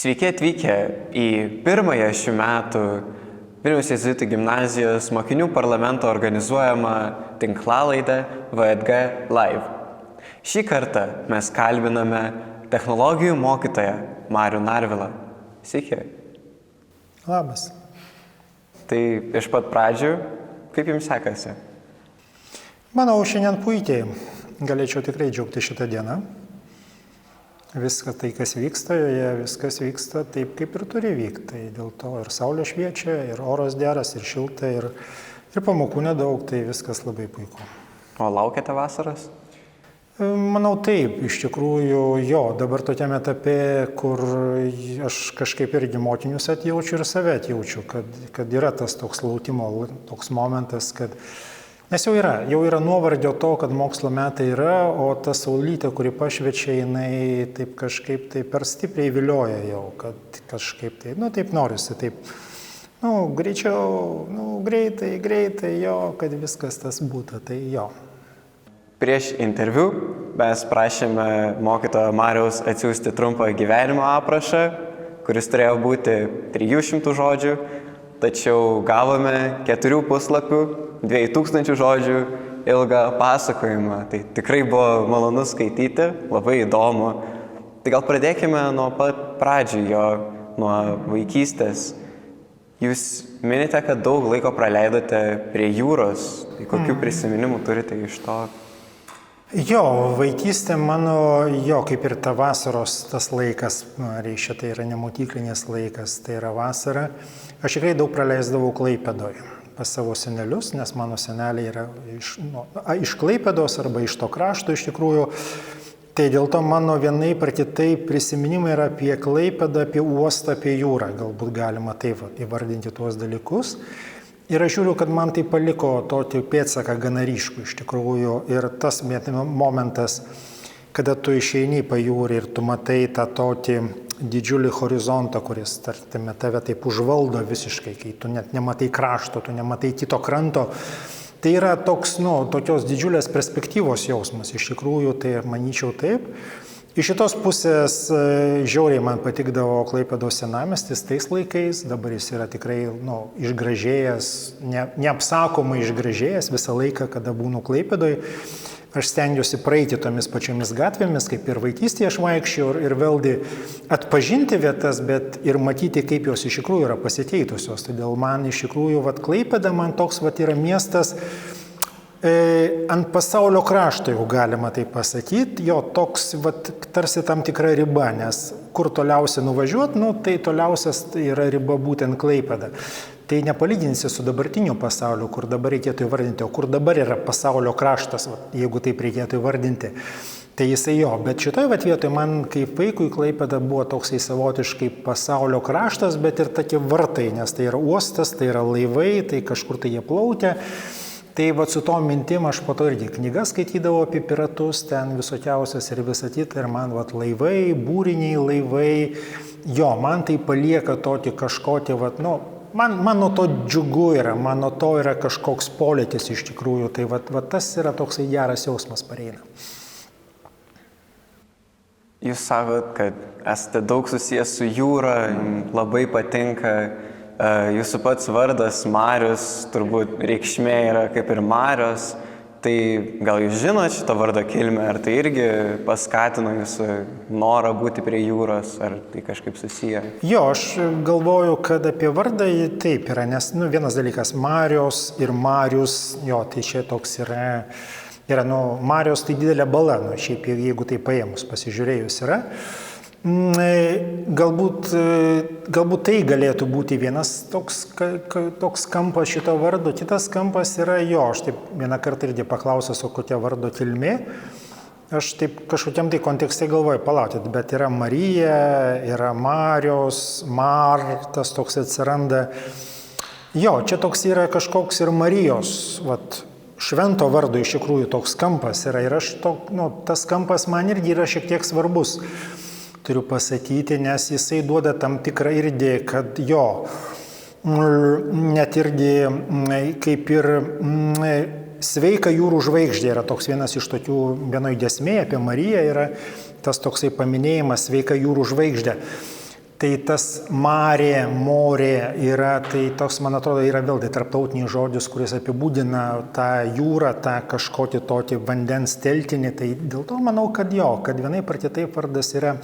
Sveiki atvykę į pirmąją šių metų Vilniaus jėzuitų gimnazijos mokinių parlamento organizuojamą tinklalaidę VETG Live. Šį kartą mes kalbiname technologijų mokytoją Marių Narvilą. Sveiki. Labas. Tai iš pat pradžių, kaip jums sekasi? Manau, šiandien puikiai. Galėčiau tikrai džiaugti šitą dieną. Viskas tai, kas vyksta, joje viskas vyksta taip, kaip ir turi vykti. Tai dėl to ir saulė šviečia, ir oras geras, ir šilta, ir pamokų nedaug, tai viskas labai puiku. O laukiate vasaros? Manau taip, iš tikrųjų jo, dabar tokiam etape, kur aš kažkaip irgi mokinius atjaučiu ir save atjaučiu, kad yra tas toks laukimo, toks momentas, kad nes jau yra nuovargio to, kad mokslo metai yra, o ta saulytė, kuri pašviečia, jinai taip kažkaip tai per stipriai vilioja jau, kad kažkaip tai, taip norisi, taip, greičiau, greitai, jo, kad viskas tas būtų, tai jo. Prieš interviu mes prašėme mokytojo Mariaus atsiųsti trumpą gyvenimo aprašą, kuris turėjo būti 300 žodžių, tačiau gavome 4 puslapių, 2000 žodžių ilgą pasakojimą. Tai tikrai buvo malonu skaityti, labai įdomu. Tai gal pradėkime nuo pat pradžių jo, nuo vaikystės. Jūs minite, kad daug laiko praleidote prie jūros. Tai kokių prisiminimų turite iš to? Jo, vaikystė mano, kaip ir ta vasaros tas laikas, reiškia, tai yra nemokyklinis laikas, tai yra vasara. Aš tikrai daug praleisdavau Klaipėdoje pas savo senelius, nes mano seneliai yra iš Klaipėdos arba iš to krašto iš tikrųjų. Tai dėl to mano vienaip ar kitaip prisiminimai yra apie Klaipėdą, apie uostą, apie jūrą. Galbūt galima taip įvardinti tuos dalykus. Ir aš žiūriu, kad man tai paliko tokį pėdsaką gana ryškų iš tikrųjų. Ir tas momentas, kada tu išeini į pajūrį ir tu matai tą tokį didžiulį horizontą, kuris, tarkime, tave taip užvaldo visiškai, kai tu net nematai krašto, tu nematai kito kranto. Tai yra toks, tokios didžiulės perspektyvos jausmas. Iš tikrųjų, tai manyčiau taip. Iš šitos pusės žiauriai man patikdavo Klaipėdos senamiestis tais laikais, dabar jis yra tikrai išgražėjęs, neapsakomai išgražėjęs visą laiką, kada būnu Klaipėdoj. Aš stengiuosi praeiti tomis pačiomis gatvėmis, kaip ir vaikystėje aš vaikščiau, ir vėlgi atpažinti vietas, bet ir matyti, kaip jos iš tikrųjų yra pasikeitusios. Todėl man iš tikrųjų Klaipėda man toks yra miestas, ant pasaulio krašto jau galima tai pasakyti, jo toks tarsi tam tikra riba, nes kur toliausiai nuvažiuoti, tai toliausias yra riba būtent Klaipėda. Tai nepalyginsi su dabartiniu pasauliu, kur dabar reikėtų įvardinti, o kur dabar yra pasaulio kraštas, jeigu taip reikėtų įvardinti. Tai jisai jo, bet šitoje vietoje man kaip vaikui Klaipėda buvo toksai savotiškai pasaulio kraštas, bet ir tokie vartai, nes tai yra uostas, tai yra laivai, tai kažkur tai jie plaukia. Tai su tom mintim aš po to irgi knygas skaitydavau apie piratus, ten visokiausias ir visą kitą, ir man laivai, būriniai laivai, jo, man tai palieka tokį kažkokį, man nuo to džiugu yra, man nuo to yra kažkoks polėkis iš tikrųjų, tai tas yra toksai geras jausmas pareina. Jūs sakot, kad esate daug susijęs su jūra, labai patinka. Jūsų pats vardas Marius, turbūt reikšmė yra kaip ir Marios, tai gal jūs žinot šito vardo kilmę, ar tai irgi paskatino jūsų norą būti prie jūros, ar tai kažkaip susiję? Jo, aš galvoju, kad apie vardą taip yra, nes vienas dalykas Marios ir Marius, jo, tai čia toks yra Marios tai didelė bala, šiaip jeigu tai paėmus, pasižiūrėjus yra. Galbūt tai galėtų būti vienas toks kampas šito vardo, kitas kampas yra jo, aš taip vieną kartą irgi paklausęs, o kokia vardo kilmė, aš taip kažkokiam tai kontekste galvoju, palaukit, bet yra Marija, yra Marios, tas toks atsiranda, jo, čia toks yra kažkoks ir Marijos, švento vardo iš tikrųjų toks kampas yra ir aš tas kampas man irgi yra šiek tiek svarbus. Turiu pasakyti, nes jisai duoda tam tikrą irgi, kad jo, net irgi kaip ir sveika jūrų žvaigždė yra toks vienas iš tokių, vienoj giesmėje apie Mariją yra tas toksai paminėjimas sveika jūrų žvaigždė. Tai tas marė, morė yra, tai toks, man atrodo, yra vėl tai tarptautinis žodis, kuris apibūdina tą jūrą, tą kažkokį tokį vandens telkinį. Tai dėl to manau, kad kad vienaip ar kitaip vardas yra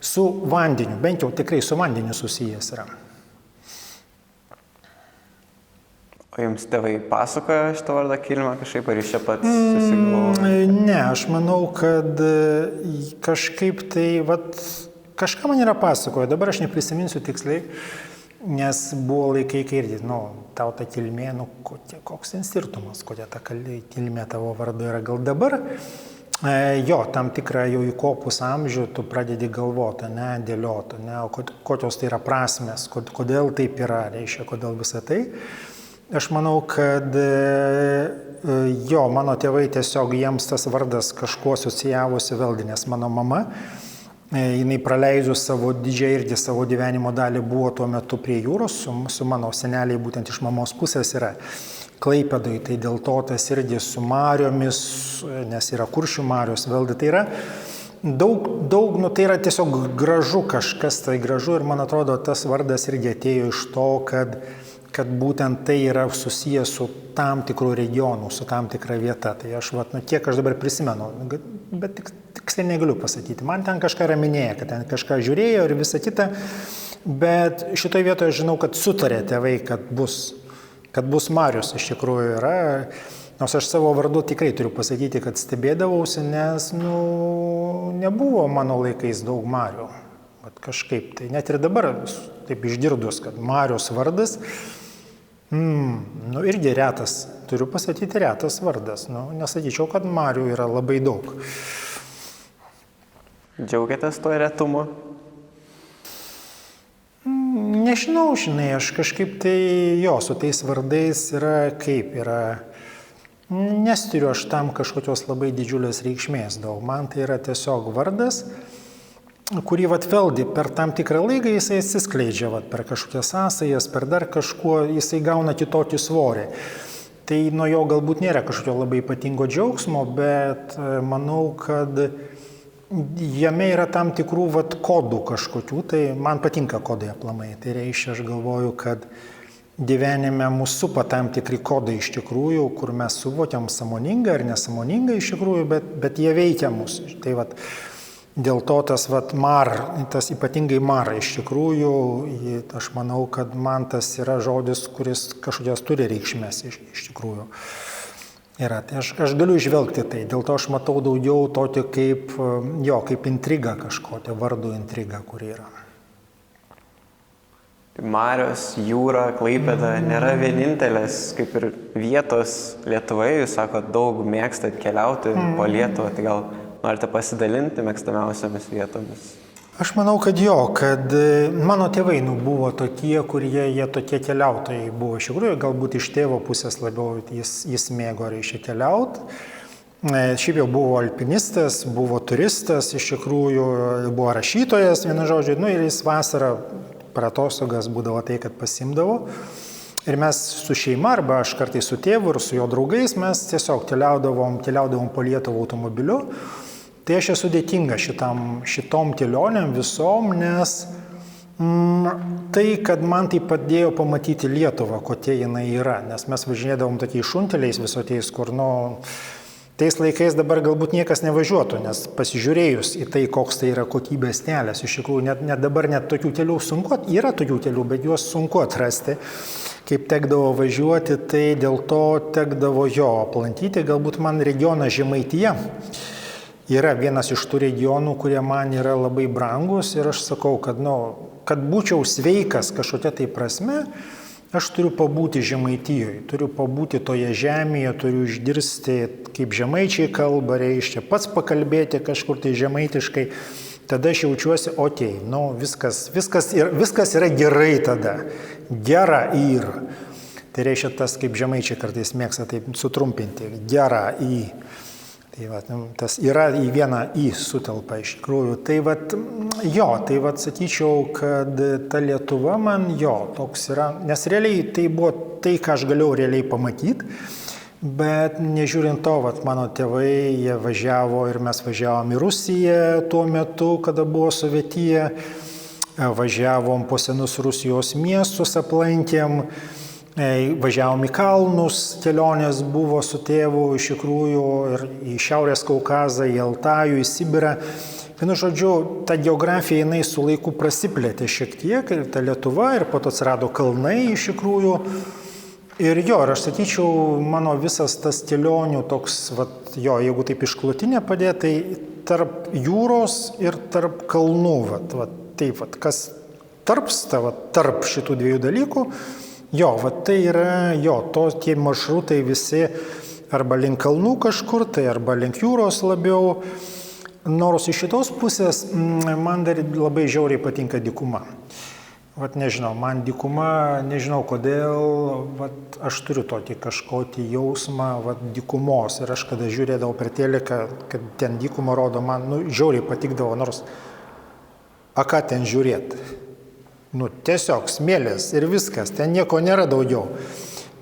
su vandeniu, bent jau tikrai su vandeniu susijęs yra. O jums tėvai pasakojo šitą vardą kilmę kažkaip, ar jūs čia pats susigalvojote? Ne, aš manau, kad kažkaip tai, kažką man yra pasakojo, dabar aš neprisiminsiu tiksliai, nes buvo laikai, kai irgi, tau ta kilmė, koks ten skirtumas, kokia ta kilmė tavo vardu yra. Gal dabar, tam tikrą jau įkopus amžių, tu pradedi galvoti, dėlioti, kokios tai yra prasmės, kodėl taip yra, reiškia, kodėl visą tai. Aš manau, kad mano tėvai tiesiog jiems tas vardas kažkuo asocijavosi vėlgi, nes mano mama, jinai praleidus savo gyvenimo dalį buvo tuo metu prie jūros, su mano seneliai būtent iš mamos pusės yra Klaipėdoje, tai dėl to tas irgi su mariomis, nes yra Kuršių marios, vėlgi tai yra daug, tai yra tiesiog gražu, kažkas tai gražu ir man atrodo tas vardas irgi atėjo iš to, kad būtent tai yra susijęs su tam tikrų regionų, su tam tikra vieta. Tai aš, kiek aš dabar prisimenu, bet tiksliai negaliu pasakyti. Man ten kažką raminėja, kad ten kažką žiūrėjo ir visa kita, bet šitoje vietoje žinau, kad sutarė tėvai, kad bus Marius iš tikrųjų yra. Nors aš savo vardu tikrai turiu pasakyti, kad stebėdavausi, nes, nebuvo mano laikais daug Marių. Bet kažkaip, tai net ir dabar, taip išgirdus, kad Marius vardas, irgi retas, turiu pasakyti, retas vardas. Nesakyčiau, kad Marių yra labai daug. Džiaugiatės tuo retumu? Nežinau, aš kažkaip tai, su tais vardais yra, nestiriu aš tam kažkokios labai didžiulės reikšmės daug. Man tai yra tiesiog vardas, kurį vėlgi per tam tikrą laiką jisai atsiskleidžia, per kažkokias sąsajas, per dar kažkuo jisai gauna kitokį svorį. Tai nuo jo galbūt nėra kažkokio labai ypatingo džiaugsmo, bet manau, kad jame yra tam tikrų kodų kažkokių, tai man patinka kodai aplamai. Tai reiškia, aš galvoju, kad gyvenime mūsų supa tam tikri kodai iš tikrųjų, kur mes suvokiam sąmoningai ar nesąmoningai iš tikrųjų, bet jie veikia mus. Tai dėl to tas ypatingai mar iš tikrųjų, aš manau, kad man tas yra žodis, kuris kažkokias turi reikšmės iš tikrųjų. Yra. Tai aš galiu išvelgti tai, dėl to aš matau daugiau tokio kaip intriga kažkokia, vardų intriga, kuri yra. Marios, jūra, Klaipėda nėra vienintelės kaip ir vietos Lietuvoje, jūs sakot, daug mėgstat keliauti po Lietuvą, tai gal norite pasidalinti mėgstamiausiamis vietomis? Aš manau, kad kad mano tėvai buvo tokie, kurie jie tokie keliautojai buvo. Iš tikrųjų, galbūt iš tėvo pusės labiau jis mėgo keliauti. Šiaip jau buvo alpinistas, buvo turistas, iš tikrųjų buvo rašytojas, vienu žodžiu, ir jis vasarą per atostogas būdavo tai, kad pasimdavo. Ir mes su šeima, arba aš kartais su tėvu ir su jo draugais, mes tiesiog keliaudavom po Lietuvą automobiliu. Tai aš esu dėkinga šitom kelionėm visom, nes tai, kad man tai padėjo pamatyti Lietuvą, kokia jinai yra. Nes mes važinėdavom tokiais šunteliais visokiais, kur, tais laikais dabar galbūt niekas nevažiuotų, nes pasižiūrėjus į tai, koks tai yra kokybės kelias, iš tikrųjų, net dabar net tokių kelių sunku, yra tokių kelių, bet juos sunku atrasti. Kaip tekdavo važiuoti, tai dėl to tekdavo aplankyti, galbūt man regionas Žemaitija yra vienas iš tų regionų, kurie man yra labai brangus ir aš sakau, kad būčiau sveikas kažkokia tai prasme, aš turiu pabūti Žemaitijoje, turiu pabūti toje žemėje, turiu išgirsti, kaip žemaičiai kalba, reiškia, pats pakalbėti kažkur tai žemaitiškai, tada aš jaučiuosi, viskas yra gerai tada, gera yra. Tai reiškia tas, kaip žemaičiai kartais mėgsta taip sutrumpinti, gera į. Tai tas yra į vieną į sutelpa iš tikrųjų. Tai sakyčiau, kad ta Lietuva man toks yra, nes realiai tai buvo tai, ką aš galėjau realiai pamatyti, bet nežiūrint to, mano tėvai, jie važiavo ir mes važiavom į Rusiją tuo metu, kada buvo Sovietija. važiavom po senus Rusijos miestus, aplankėm, važiavom į kalnus, kelionės buvo su tėvu iš tikrųjų ir į Šiaurės Kaukazą, į Altajų, į Sibirą. Vienu žodžiu, ta geografija jinai su laiku prasiplėtė šiek tiek ir ta Lietuva ir po to atsirado kalnai iš tikrųjų. Ir jo, ir aš sakyčiau, mano visas tas kelionių toks, vat, jo, jeigu taip išklotinė padėti, tai tarp jūros ir tarp kalnų, taip, kas tarpsta, tarp šitų dviejų dalykų, jo, tai yra, jo, tie maršrutai visi arba link kalnų kažkur, tai arba link jūros labiau, nors iš šitos pusės man dar labai žiauriai patinka dykuma. Nežinau, man dykuma, nežinau kodėl, aš turiu tokį kažkokį jausmą dykumos ir aš kada žiūrėdavau per teliką, kad ten dykumą rodo, man žiauriai patikdavo, nors, ką ten žiūrėti? Tiesiog smėlis ir viskas, ten nieko nėra daugiau.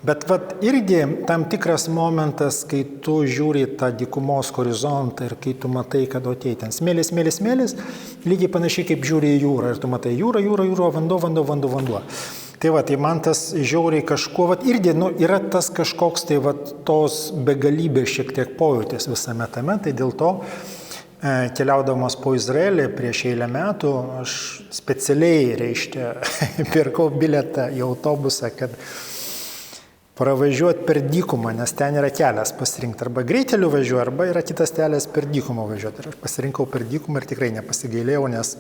Bet irgi tam tikras momentas, kai tu žiūri tą dykumos horizontą ir kai tu matai, kad ten smėlis, lygiai panašiai kaip žiūri į jūrą ir tu matai jūra, vanduo. Tai man tas žiauriai kažkuo, irgi yra tas kažkoks tos begalybės šiek tiek pojūtis visame tame, tai dėl to keliaudamas po Izraelį prieš eilę metų, aš specialiai, pirkau bilietą į autobusą, kad pravažiuoti per dykumą, nes ten yra kelias pasirinkti. Arba greiteliu važiuoju, arba yra kitas kelias per dykumą važiuoti. Ir aš pasirinkau per dykumą ir tikrai nepasigailėjau, nes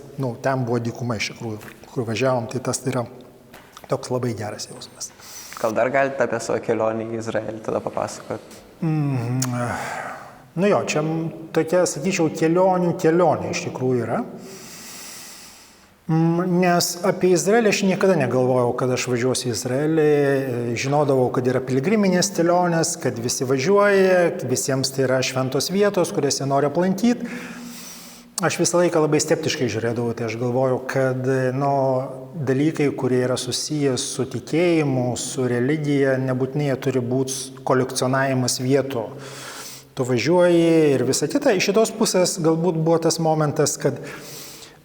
ten buvo dykuma iš tikrųjų, kur važiavom, tai tas yra toks labai geras jausmas. Gal dar galite apie savo kelionį į Izraelį tada papasakoti? Čia tokia, sakyčiau, kelionė iš tikrųjų yra. Nes apie Izraelį aš niekada negalvojau, kad aš važiuosiu į Izraelį, žinodavau, kad yra piligriminės kelionės, kad visi važiuoja, visiems tai yra šventos vietos, kurias jie nori aplankyti. Aš visą laiką labai skeptiškai žiūrėdavau, tai aš galvojau, kad dalykai, kurie yra susijęs su tikėjimu, su religija, nebūtinai turi būti kolekcionavimas vietų. Tu važiuoji ir visa kita. Iš šitos pusės galbūt buvo tas momentas, kad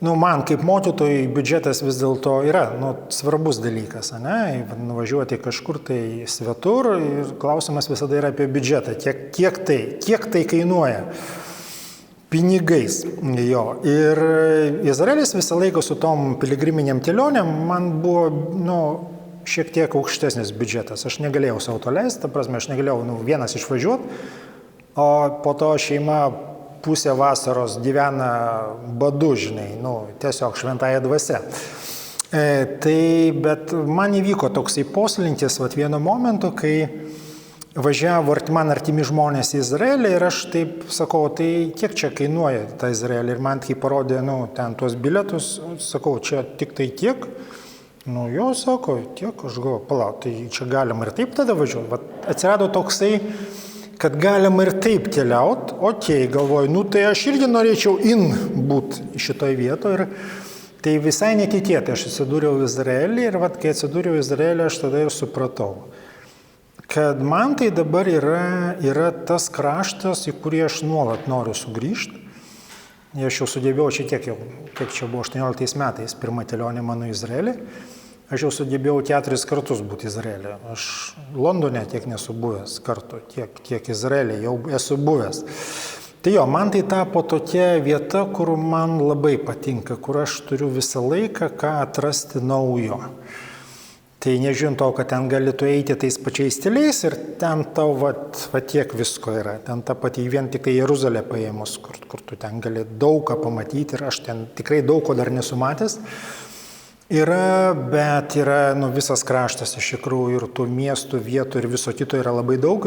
man kaip mokytojui biudžetas vis dėlto yra svarbus dalykas, nuvažiuoti kažkur tai svetur ir klausimas visada yra apie biudžetą, kiek tai kainuoja pinigais. Jo. Ir Izraelis visą laiką su tom piligriminiam kelionėm man buvo šiek tiek aukštesnis biudžetas. Aš negalėjau savo to leisti, aš negalėjau vienas išvažiuoti, o po to šeima pusę vasaros gyvena badu, tiesiog šventąja dvasia. Bet man įvyko toksai poslinkis vienu momentu, kai važiavo man artimi žmonės į Izraelį ir aš taip sakau, tai kiek čia kainuoja tą Izraelį? Ir man kai parodė ten tuos bilietus, sakau, čia tik tai tiek? Jo, sako, tiek, aš galvoju, palauk, tai čia galima ir taip tada važiuoti. Atsirado toksai, kad galima ir taip keliauti, galvoju, tai aš irgi norėčiau būti šitoj vietoje. Ir tai visai netikėtai aš atsidūriau Izraelį ir kai atsidūriau Izraelį, aš tada ir supratau, kad man tai dabar yra tas kraštas, į kurį aš nuolat noriu sugrįžti. Aš jau sugebėjau kiek čia buvo 18 metais, pirma kelionė mano į Izraelį. Aš jau sugebėjau 4 kartus būti Izraelį. Aš Londone tiek nesu buvęs kartu, tiek Izraelį jau esu buvęs. Tai man tai tapo tokia vieta, kur man labai patinka, kur aš turiu visą laiką ką atrasti naujo. Tai nežiūrint to, kad ten galėtų eiti tais pačiais keliais ir ten tau tiek visko yra. Ten ta pati vien tik tai Jeruzalė paėmus, kur tu ten gali daug ką pamatyti ir aš ten tikrai daug ko dar nesu matęs. Bet yra visas kraštas iš tikrųjų ir tų miestų, vietų ir viso kito yra labai daug.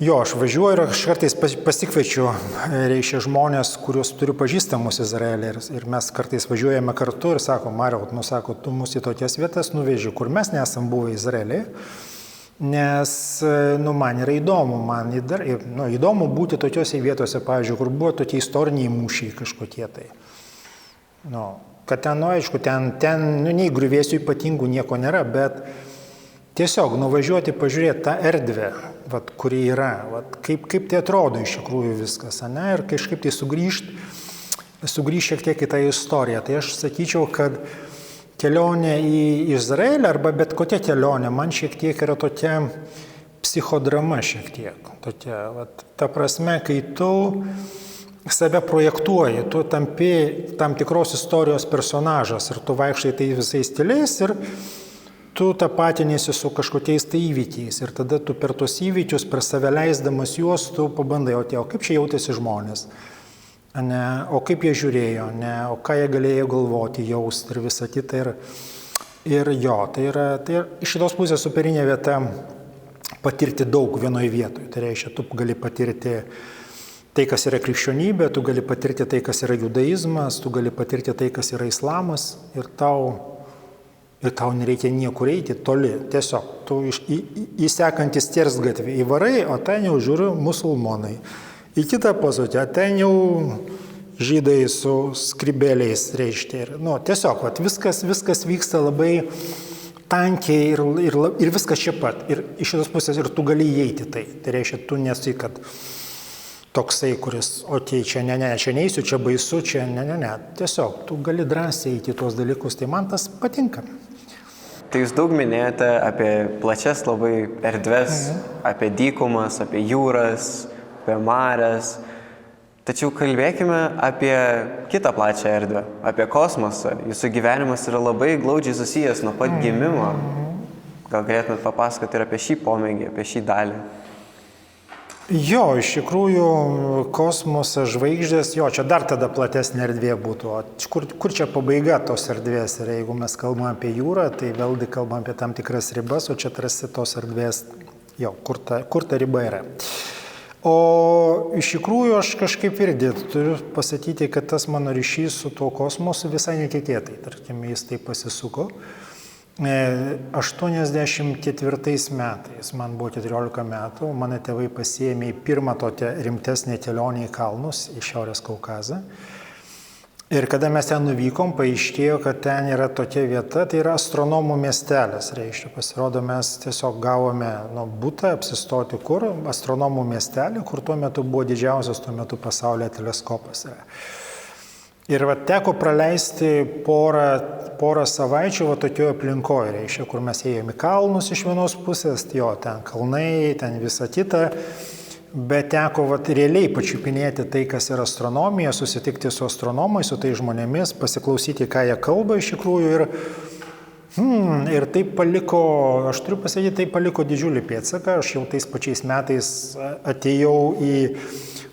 Ir aš važiuoju ir aš kartais pasikviečiu žmonės, kuriuos turiu pažįstamus Izraelį. Ir mes kartais važiuojame kartu ir sako, Mariau, tu mus į tokias vietas nuveži, kur mes nesam buvę Izraelį. Nes man yra įdomu, įdomu būti tokiose vietose, pavyzdžiui, kur buvo tokie istoriniai mūšiai kažkokie tai. Kad ten, aišku, ten nei griuvėsių ypatingų nieko nėra, bet tiesiog nuvažiuoti, pažiūrėti tą erdvę, kuri yra, kaip tai atrodo iš tikrųjų viskas, ir kažkaip tai sugrįžti. sugrįžti šiek tiek į tą istoriją. Tai aš sakyčiau, kad kelionė į Izraelį arba bet kokia kelionė man šiek tiek yra tokia psichodrama šiek tiek. Tokia, ta prasme, kai tu save projektuoji, tu tampi tam tikros istorijos personažas ir tu vaikštai tai visais stiliais ir tu tapatinėsi su kažkokiais tai įvykiais ir tada tu per tos įvykius, per save leisdamas juos, tu pabandai, o kaip čia jautėsi žmonės, ne, o kaip jie žiūrėjo, ne, o ką jie galėjo galvoti, jausti ir visą kitą. Ir jo, tai yra iš šitos pusės superinė vieta patirti daug vienoje vietoje. Tai reiškia, tu gali patirti tai, kas yra krikščionybė, tu gali patirti tai, kas yra judaizmas, tu gali patirti tai, kas yra islamas ir tau nereikia niekur eiti toli. Tiesiog tu įsekantis skersgatvį įvarai, o ten jau žiūri musulmonai. Į kitą pasutę, ten jau žydai su skrybėliais reiškia. Tiesiog viskas vyksta labai tankiai ir viskas čia pat. Ir iš šitos pusės ir tu gali įeiti tai. Tai reiškia, tu nesi, kad toksai, kuris, čia čia neįsiu, čia baisu, čia ne. Tiesiog tu gali drąsiai eiti tuos dalykus, tai man tas patinka. Tai jūs daug minėjote apie plačias labai erdves, apie dykumas, apie jūras, apie marias. Tačiau kalbėkime apie kitą plačią erdvę, apie kosmosą. Jūsų gyvenimas yra labai glaudžiai susijęs nuo pat gimimo. Gal galėtumėt papasakoti ir apie šį pomėgį, apie šį dalį? Jo, iš tikrųjų, kosmosas, žvaigždės, čia dar tada platesnė erdvė būtų. O kur čia pabaiga tos erdvės? Ir jeigu mes kalbame apie jūrą, tai vėlgi kalbame apie tam tikras ribas, o čia tarsi tos erdvės, kur ta riba yra. O iš tikrųjų, aš kažkaip irgi turiu pasakyti, kad tas mano ryšys su tuo kosmosu visai netikėtai. Tarkim, jis taip pasisuko. 84 metais, man buvo 14 metų, mano tėvai pasiėmė į pirmą tokią rimtesnę kelionę į kalnus, į Šiaurės Kaukazą. Ir kada mes ten nuvykom, paaiškėjo, kad ten yra tokia vieta, tai yra astronomų miestelis, reiškia. Pasirodo, mes tiesiog gavome butą apsistoti kur, astronomų miestelį, kur tuo metu buvo didžiausias tuo metu pasaulyje teleskopas. Ir teko praleisti porą savaičių tokioje aplinkoje, reiškia, kur mes ėjome į kalnus iš vienos pusės, ten kalnai, ten visa kita, bet teko realiai pačiupinėti tai, kas yra astronomija, susitikti su astronomais, su tai žmonėmis, pasiklausyti, ką jie kalba iš tikrųjų ir tai paliko, aš turiu pasakyti, tai paliko didžiulį pėdsaką. Aš jau tais pačiais metais atėjau į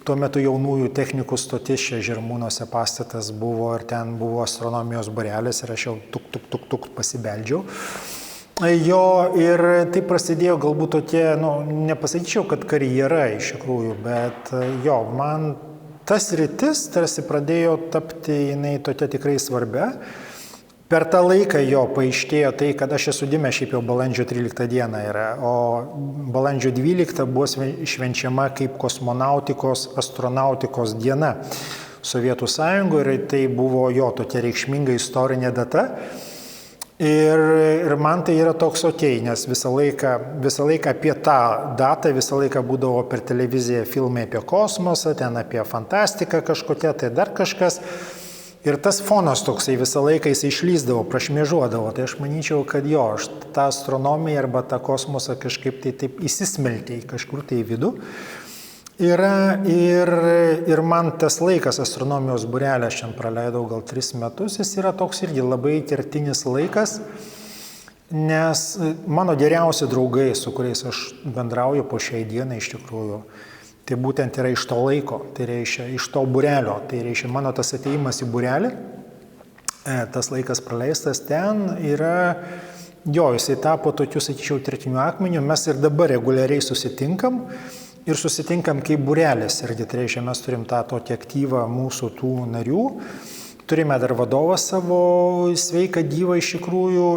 tuo metu jaunųjų technikų stotis, čia Žirmūnuose pastatas buvo ir ten buvo astronomijos būrelis ir aš jau tuk pasibeldžiau. Ir tai prasidėjo galbūt tokia, nepasakyčiau, kad karjera iš tikrųjų, bet man tas rytis tarsi pradėjo tapti jinai tokia tikrai svarbia. Per tą laiką paaiškėjo tai, kad aš esu gimęs šiaip jau balandžio 13 dieną yra, o balandžio 12 buvo švenčiama kaip kosmonautikos, astronautikos diena Sovietų Sąjungoje ir tai buvo tokia reikšminga istorinė data. Ir man tai yra toks nes visą laiką apie tą datą, visą laiką būdavo per televiziją filmai apie kosmosą, ten apie fantastiką kažkokią, tai dar kažkas. Ir tas fonas toksai visą laiką jis išlysdavo, prašmėžuodavo. Tai aš manyčiau, kad aš tą astronomiją arba tą kosmosą kažkaip tai taip įsismeltė į kažkur tai į vidų. Ir man tas laikas astronomijos būrelė, aš čia praleidau gal 3 metus, jis yra toks irgi labai kertinis laikas, nes mano geriausi draugai, su kuriais aš bendrauju po šiai dienai iš tikrųjų, tai būtent yra iš to laiko, tai reiškia iš to būrelio, tai reiškia mano tas atėjimas į būrelį, tas laikas praleistas ten yra, jisai tapo tokiu, sakyčiau, tretiniu akmeniu, mes ir dabar reguliariai susitinkam kaip būrelis, irgi tai reiškia mes turim tą tokį aktyvą mūsų tų narių, turime dar vadovą savo sveiką gyvą iš tikrųjų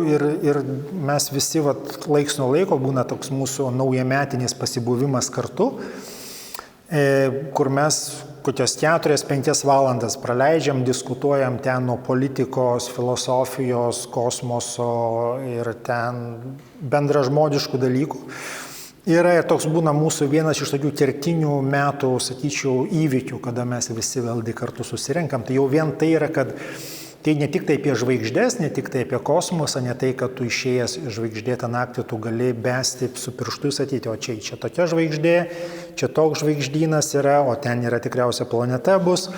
ir mes visi laiks nuo laiko būna toks mūsų naujametinis pasibuvimas kartu, kur mes kokios 4-5 valandas praleidžiam, diskutuojam ten nuo politikos, filosofijos, kosmoso ir ten bendražmogiškų dalykų. Yra ir toks būna mūsų vienas iš tokių kertinių metų, sakyčiau, įvykių, kada mes visi vėlgi kartu susirenkam. Tai jau vien tai yra, kad tai ne tik tai apie žvaigždės, ne tik tai apie kosmosą, ne tai, kad tu išėjęs žvaigždėtą naktį, tu gali besti su pirštu sakyti, o čia tokia žvaigždė, čia toks žvaigždynas yra, o ten yra tikriausia planeta bus.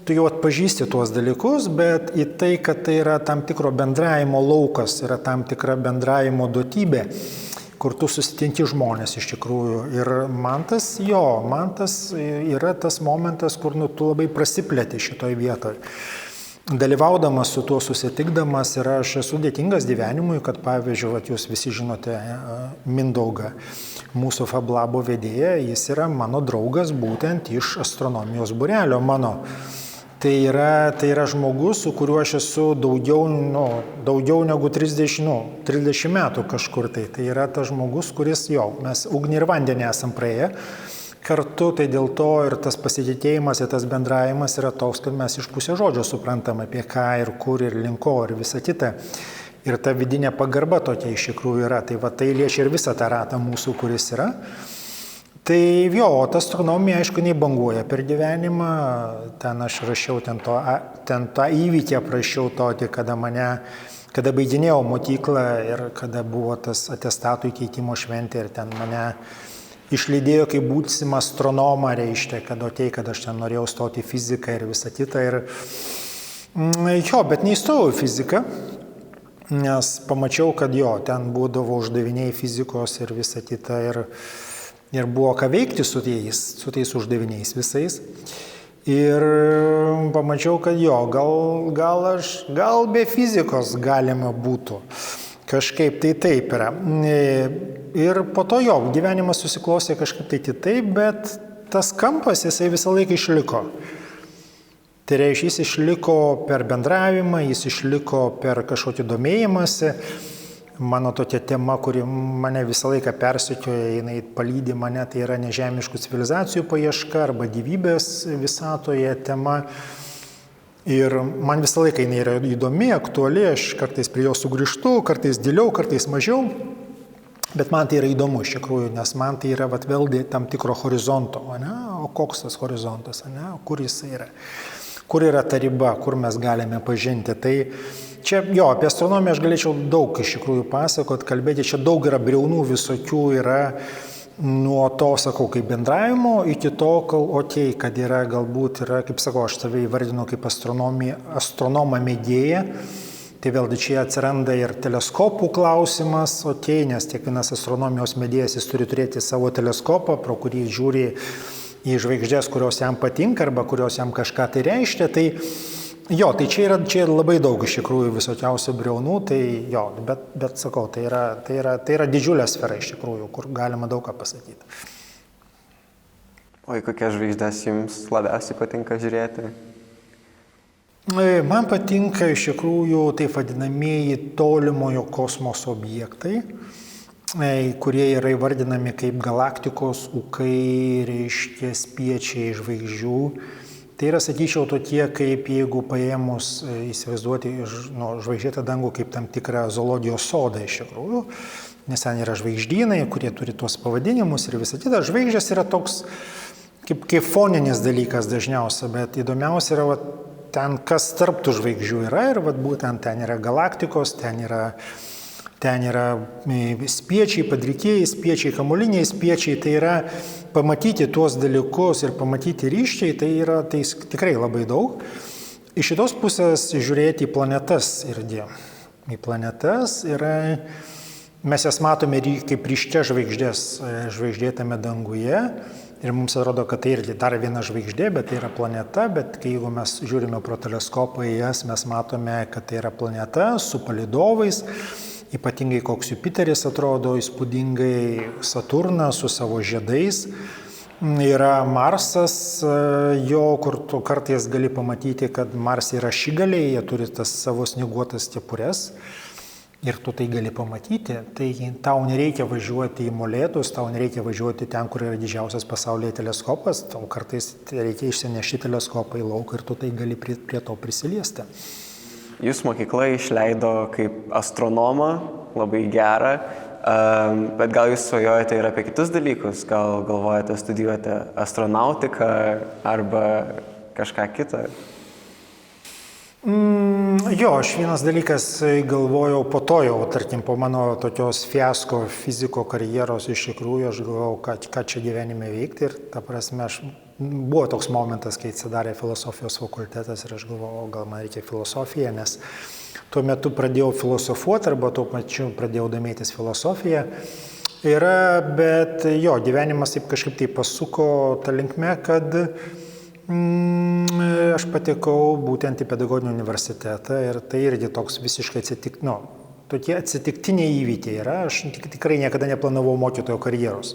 Tu jau atpažįsti tuos dalykus, bet į tai, kad tai yra tam tikro bendravimo laukas, yra tam tikra bendravimo duotybė, kur tu susitinki žmonės iš tikrųjų. Ir man tas yra tas momentas, kur tu labai prasiplėti šitoj vietoj. Dalyvaudamas su tuo susitikdamas ir aš esu dėkingas gyvenimui, kad pavyzdžiui, jūs visi žinote Mindaugą, mūsų FabLabo vedėją, jis yra mano draugas būtent iš astronomijos būrelio mano. Tai yra žmogus, su kuriuo aš esu daugiau negu 30 metų kažkur. Tai yra tas žmogus, kuris mes ugnį ir vandenį esam praėję kartu, tai dėl to ir tas pasitikėjimas ir tas bendravimas yra toks, kad mes iš pusės žodžio suprantam apie ką ir kur ir linko ir visa kita. Ir ta vidinė pagarba tokia iš tikrųjų yra. Tai tai liečia ir visą tą ratą mūsų, kuris yra. Tai o ta astronomija, aišku, nebanguoja per gyvenimą. Ten aš rašiau, ten tą įvykį aprašiau tokį, kada baiginėjau mokyklą ir kada buvo tas atestatų įkeitimo šventė ir ten mane išlydėjo kaip būsimą astronomą, reiškia, kad aš ten norėjau stoti į fiziką ir visą kitą. Bet neįstojau į fiziką, nes pamačiau, kad ten būdavo uždaviniai fizikos ir visą kitą ir buvo ką veikti su tais uždaviniais visais. Ir pamačiau, kad gal be fizikos galima būtų. Kažkaip tai taip yra. Ir po to gyvenimas susiklostė kažkaip tai kitaip, bet tas kampas jisai visą laiką išliko. Tai reiškia, jis išliko per bendravimą, jis išliko per kažkokį domėjimąsi. Mano tokia tema, kuri mane visą laiką persekioja, jinai palydi mane, tai yra nežemiškų civilizacijų paieška arba gyvybės visatoje tema. Ir man visą laiką jinai yra įdomi, aktuali, aš kartais prie jo sugrįžtu, kartais giliau, kartais mažiau, bet man tai yra įdomu iš tikrųjų, nes man tai yra vėlgi tam tikro horizonto, o koks tas horizontas, kur jis yra, kur yra ta riba, kur mes galime pažinti. Tai čia, apie astronomiją aš galėčiau daug iš tikrųjų pasakot, kalbėti, čia daug yra briaunų visokių, yra nuo to, sakau, kaip bendravimo, iki to, kad yra, galbūt yra, kaip sakau, aš save įvardinu kaip astronomą mėgėją, tai vėlgi čia atsiranda ir teleskopų klausimas, nes kiekvienas astronomijos mėgėjas jis turi turėti savo teleskopą, pro kurį žiūri į žvaigždės, kurios jam patinka arba kurios jam kažką tai reiškia. Tai čia yra labai daug iš tikrųjų visokiausių briaunų, bet sakau, tai yra didžiulė sfera iš tikrųjų, kur galima daug ką pasakyti. O į kokias žvaigždės jums labiausiai patinka žiūrėti? Man patinka iš tikrųjų taip vadinamieji tolimojo kosmoso objektai, kurie yra įvardinami kaip galaktikos ūkai, reiškia spiečiai žvaigždžių. Tai yra, sakyčiau, tokie, kaip jeigu paėmus įsivaizduoti žvaigždėtą dangų kaip tam tikrą zoologijos sodą iš tikrųjų, nes ten yra žvaigždynai, kurie turi tuos pavadinimus ir visą kitą. Žvaigždės yra toks kaip foninis dalykas dažniausia, bet įdomiausia yra ten, kas tarp tų žvaigždžių yra ir būtent ten yra galaktikos, ten yra spiečiai, padrikieji spiečiai, kamuoliniai spiečiai, tai yra pamatyti tuos dalykus ir pamatyti ryškiai, tai yra tikrai labai daug. Iš šitos pusės žiūrėti į planetas irgi. Į planetas mes jas matome kaip ryškia žvaigždėtame danguje ir mums atrodo, kad tai irgi dar viena žvaigždė, bet tai yra planeta, bet jeigu mes žiūrime pro teleskopą į jas, mes matome, kad tai yra planeta su palydovais. Ypatingai koks Jupiteris atrodo įspūdingai, Saturnas su savo žiedais, yra Marsas, kur tu kartais gali pamatyti, kad Marse yra šigaliai, jie turi tas savo snieguotas kepures ir tu tai gali pamatyti. Tai tau nereikia važiuoti į Molėtus, tau nereikia važiuoti ten, kur yra didžiausias pasaulyje teleskopas, tau kartais reikia išsinešti teleskopą į lauką ir tu tai gali prie to prisiliesti. Jūs mokykla išleido kaip astronomą, labai gerą, Bet gal jūs svajojate ir apie kitus dalykus, gal galvojate studijuoti astronautiką arba kažką kitą? Jo, aš vienas dalykas galvojau po to jau, tarkim, po mano tokios fiasko fiziko karjeros iš tikrųjų, aš galvojau, ką čia gyvenime veikti ir ta prasme, buvo toks momentas, kai atsidarė filosofijos fakultetas ir aš galvojau, gal man reikia filosofiją, nes tuo metu pradėjau filosofuoti arba tuo pačiu pradėjau domėtis filosofiją. Bet jo, gyvenimas taip kažkaip tai pasuko tą linkme, kad aš patekau būtent į pedagoginį universitetą ir tai irgi toks visiškai tokie atsitiktiniai įvykiai yra. Aš tikrai niekada neplanavau mokytojo karjeros.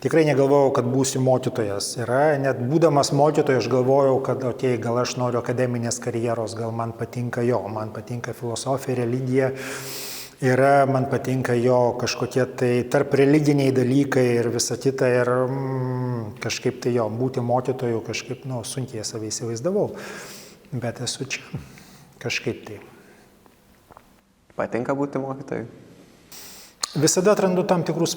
Tikrai negalvojau, kad būsiu mokytojas. Net būdamas mokytoju aš galvojau, kad gal aš noriu akademinės karjeros, gal man patinka man patinka filosofija, religija. Man patinka jo kažkokie tai tarp religiniai dalykai ir visa kita ir kažkaip tai jo, būti mokytoju kažkaip, sunkiai savai įsivaizdavau, bet esu čia kažkaip tai. Patinka būti mokytoju? Visada atrandu tam tikrų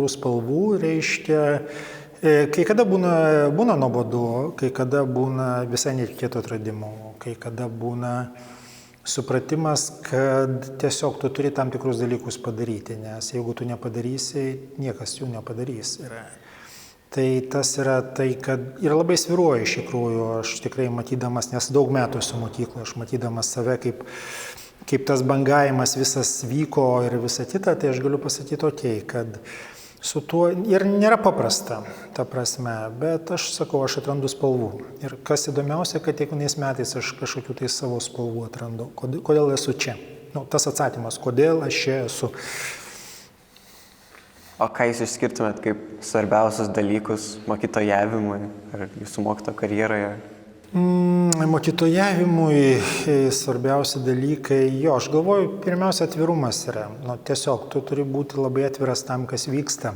spalvų. Reiškia, kai kada būna nuobodu, kai kada būna visai netikėtų atradimų, kai kada būna supratimas, kad tiesiog tu turi tam tikrus dalykus padaryti, nes jeigu tu nepadarysi, niekas jų nepadarys. Tai tas yra tai, kad ir labai svyruoja iš tikrųjų, aš tikrai matydamas, nes daug metų esu mokykloje, aš matydamas save, kaip tas bangavimas visas vyko ir visa kita, tai aš galiu pasakyti, kad su tuo ir nėra paprasta, ta prasme, bet aš sakau, aš atrandu spalvų. Ir kas įdomiausia, kad kiekvienais metais aš kažkokių tai savo spalvų atrandu. Kodėl esu čia? Tas atsakymas, kodėl aš čia esu. O ką jūs išskirtumėt kaip svarbiausius dalykus mokytojavimui ar jūsų mokytojo karjeroje? Mokytojavimui svarbiausi dalykai, aš galvoju, pirmiausia atvirumas yra. Tiesiog tu turi būti labai atviras tam, kas vyksta.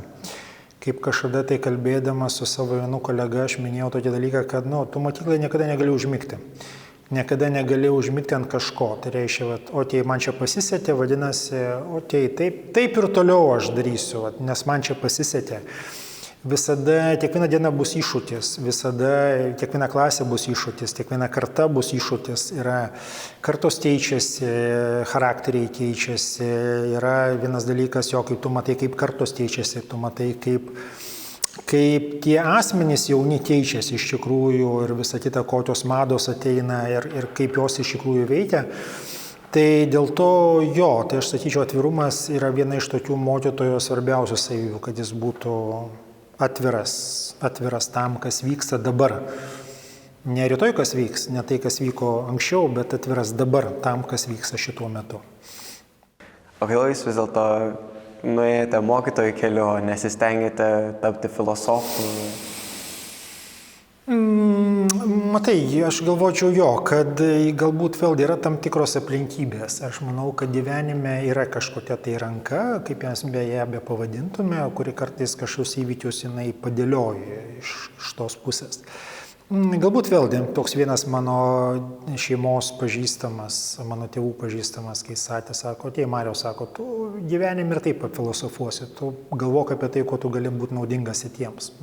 Kaip kažkada tai kalbėdamas su savo vienu kolega, aš minėjau tokį dalyką, kad tu mokykloje niekada negali užmigti. Niekada negali užmigti ant kažko. Tai reiškia, man čia pasisekė, vadinasi, taip ir toliau aš darysiu, nes man čia pasisekė. Visada, kiekviena diena bus iššūkis, visada, kiekviena klasė bus iššūkis, kiekviena karta bus iššūkis, kartos keičiasi, charakteriai keičiasi, yra vienas dalykas, kai tu matai, kaip kartos keičiasi, tu matai, kaip tie asmenys jauni keičiasi iš tikrųjų ir visa kita, kokios mados ateina ir kaip jos iš tikrųjų veikia. Tai dėl to, tai aš sakyčiau, atvirumas yra viena iš tokių mokytojo svarbiausių savybių, kad jis būtų atviras tam, kas vyksta dabar. Ne rytoj, kas vyks, ne tai, kas vyko anksčiau, bet atviras dabar tam, kas vyksta šituo metu. O kodėl jūs vis dėlto nuėjote mokytojų keliu, nesistengėte tapti filosofu? Matai, aš galvočiau kad galbūt vėlgi yra tam tikros aplinkybės. Aš manau, kad gyvenime yra kažkokia tai ranka, kaip mes beje pavadintume, kuri kartais kažkokius įvykius jinai padėlioja iš tos pusės. Galbūt vėlgi toks vienas mano šeimos pažįstamas, mano tėvų pažįstamas, kai sako, Mariau, tu gyvenime ir taip filosofuosi, tu galvok apie tai, kuo tu gali būti naudingas kitiems.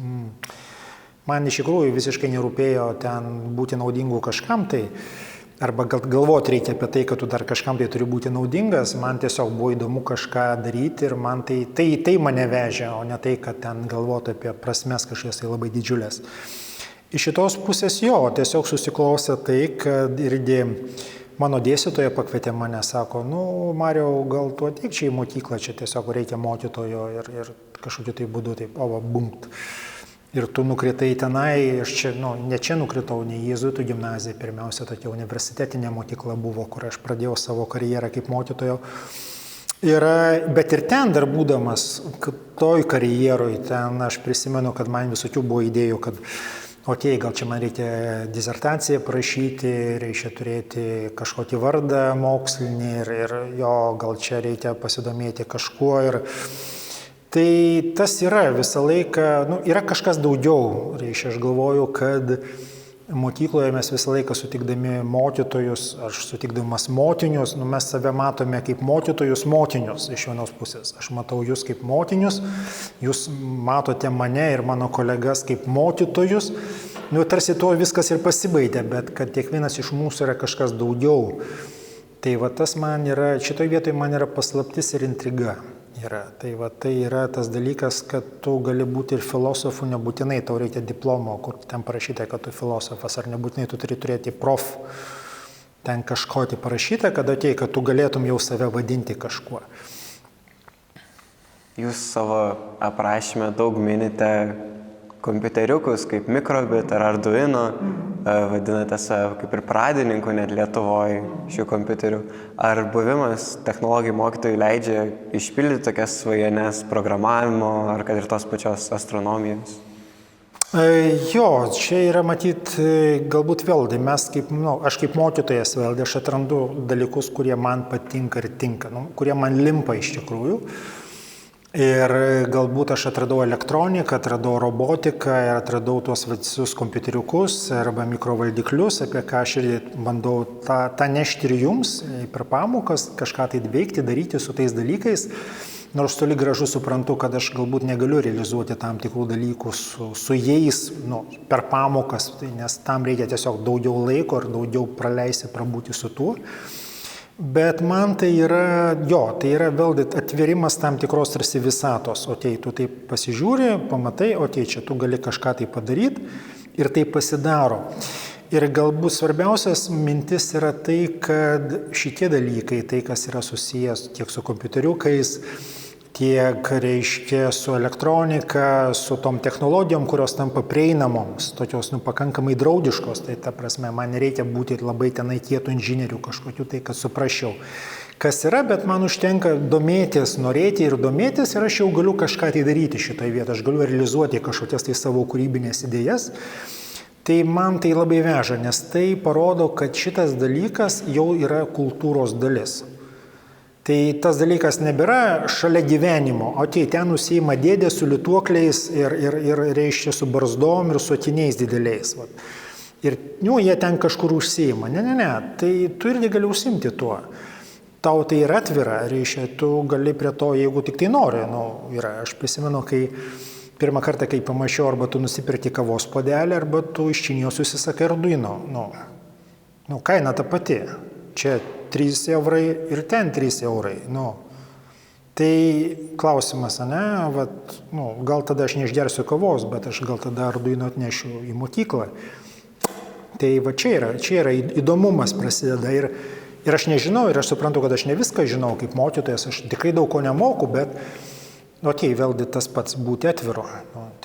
Man iš tikrųjų visiškai nerūpėjo ten būti naudingu kažkam tai, arba galvoti reikia apie tai, kad tu dar kažkam tai turi būti naudingas, man tiesiog buvo įdomu kažką daryti ir man tai mane vežė, o ne tai, kad ten galvoti apie prasmes kažkokias tai labai didžiulės. Iš šitos pusės tiesiog susiklausė tai, kad irgi mano dėstytoja pakvietė mane, sako, Mariau, gal tu ateik čia į mokyklą, čia tiesiog reikia mokytojo ir kažkokiu tai būdu taip, bumpt. Ir tu nukritai tenai, aš čia, ne čia nukritau, ne jėzuitų gimnazija, pirmiausia, tokia universitetinė mokykla buvo, kur aš pradėjau savo karjerą kaip mokytojo. Bet ir ten dar būdamas, toj karjeroj, ten aš prisimenu, kad man visokių buvo idėjų, kad gal čia man reikia disertaciją parašyti, reikia turėti kažkokį vardą mokslinį ir gal čia reikia pasidomėti kažkuo. Tai tas yra visą laiką, yra kažkas daugiau, reiškia, aš galvoju, kad Mokykloje mes visą laiką sutikdami mokytojus, aš sutikdamas motinius, mes save matome kaip mokytojus motinius iš vienos pusės. Aš matau jūs kaip motinius, jūs matote mane ir mano kolegas kaip mokytojus. Tarsi to viskas ir pasibaigė, bet kad kiekvienas iš mūsų yra kažkas daugiau. Tai va tas man yra, šitoj vietoje man yra paslaptis ir intriga. Tai yra tas dalykas, kad tu gali būti ir filosofu, nebūtinai tau reikia diplomo, kur ten parašyta, kad tu filosofas, ar nebūtinai tu turi turėti prof. Ten kažko tai parašyta, kad tu galėtum jau save vadinti kažkuo. Jūs savo aprašyme daug minite kompiuteriukus kaip Microbit ar Arduino, vadinate save kaip ir pradininku net Lietuvoje šių kompiuterių. Ar buvimas technologijų mokytojų leidžia išpildyti tokias svajones programavimo ar kad ir tos pačios astronomijos? Jo, čia yra matyti, galbūt vėlgi, aš kaip mokytojas vėlgi, aš atrandu dalykus, kurie man patinka ir tinka, kurie man limpa iš tikrųjų. Ir galbūt aš atradau elektroniką, atradau robotiką, atradau tuos visus kompiuteriukus arba mikrovaldiklius, apie ką aš ir bandau tą nešti ir jums per pamokas, kažką tai veikti, daryti su tais dalykais. Nors toli gražu suprantu, kad aš galbūt negaliu realizuoti tam tikrų dalykų su jais per pamokas, nes tam reikia tiesiog daugiau laiko ir daugiau praleisti, prabūti su tuo. Bet man tai yra vėlgi atverimas tam tikros tarsi visatos. Tu taip pasižiūri, pamatai, čia tu gali kažką tai padaryti ir tai pasidaro. Ir galbūt svarbiausias mintis yra tai, kad šitie dalykai, tai kas yra susijęs tiek su kompiuteriukais, tiek, reiškia, su elektronika, su tom technologijom, kurios tampa prieinamoms, tokios pakankamai draugiškos, tai ta prasme, man nereikia būti labai tenai kietų inžinierių kažkokių, tai kad suprasčiau, kas yra, bet man užtenka domėtis, norėti ir domėtis ir aš jau galiu kažką tai daryti šitoje vietoje, aš galiu realizuoti kažkokias tai savo kūrybinės idėjas. Tai man tai labai veža, nes tai parodo, kad šitas dalykas jau yra kultūros dalis. Tai tas dalykas nebėra šalia gyvenimo, ten užsiima dėdė su lituokliais ir reiškia su barzdom ir su akiniais dideliais. Ir jie ten kažkur užsiima. Ne, tai tu irgi gali užsiimti tuo. Tau tai yra atvira, reiškia, tu gali prie to, jeigu tik tai nori. Aš prisimenu, kai pirmą kartą, kai pamačiau, arba tu nusipirki kavos puodelį, arba tu iš Kinijos susisakai Arduino. Kaina ta pati. Čia 3 eurai ir ten 3 eurai. Tai klausimas, gal tada aš neišgersiu kavos, bet aš gal tada Arduino atnešiu į mokyklą. Tai čia yra įdomumas prasideda ir aš nežinau, ir aš suprantu, kad aš ne viską žinau kaip mokytojas, aš tikrai daug ko nemoku, bet vėlgi tas pats būti atviru.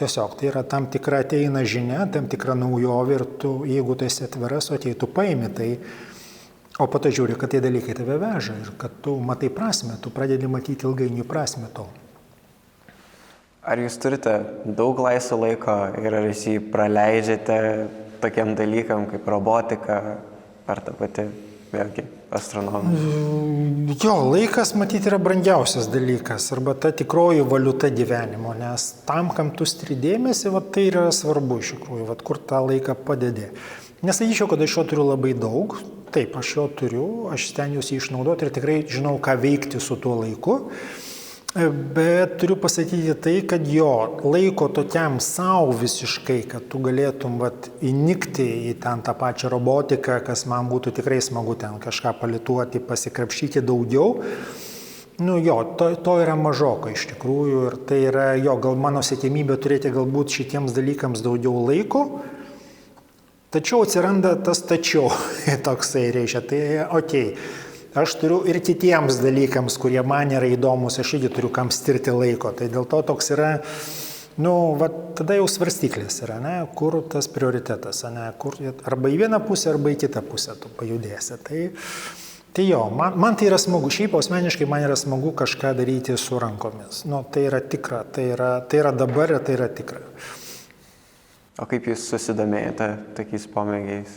Tiesiog tai yra tam tikra ateina žinia, tam tikra naujovė ir tu, jeigu tu esi atviras, tu paimi tai. O po to žiūri, kad tie dalykai tave veža ir kad tu matai prasmę, tu pradedi matyti ilgainiui prasmę to. Ar jūs turite daug laisvo laiko ir ar jūs jį praleidžiate tokiam dalykam kaip robotika ar ta pati, vėlgi, astronomija? Jo, laikas matyti yra brangiausias dalykas arba ta tikroji valiuta gyvenimo, nes tam, kam tu skiri dėmesį, tai yra svarbu iš tikrųjų, kur tą laiką padedi. Nesakyčiau, kad aš jo turiu labai daug. Taip, aš jo turiu, aš stengiuosi išnaudoti ir tikrai žinau, ką veikti su tuo laiku, bet turiu pasakyti tai, kad laiko tokiam savo visiškai, kad tu galėtum įnikti į ten tą pačią robotiką, kas man būtų tikrai smagu ten kažką palituoti, pasikrapštyti daugiau, to yra mažoka iš tikrųjų ir tai yra gal mano siekiamybė turėti galbūt šitiems dalykams daugiau laiko. Tačiau atsiranda tas toksai reiškia, tai aš turiu ir kitiems dalykams, kurie man yra įdomus, aš irgi turiu kam skirti laiko, tai dėl to toks yra, tada jau svarstyklės yra, kur tas prioritetas, kur arba į vieną pusę, arba į kitą pusę tu pajudėsi. Tai man tai yra smagu, šiaip asmeniškai man yra smagu kažką daryti su rankomis, tai yra tikra, tai yra dabar ir tai yra tikra. O kaip jūs susidomėjote tokiais pomėgiais?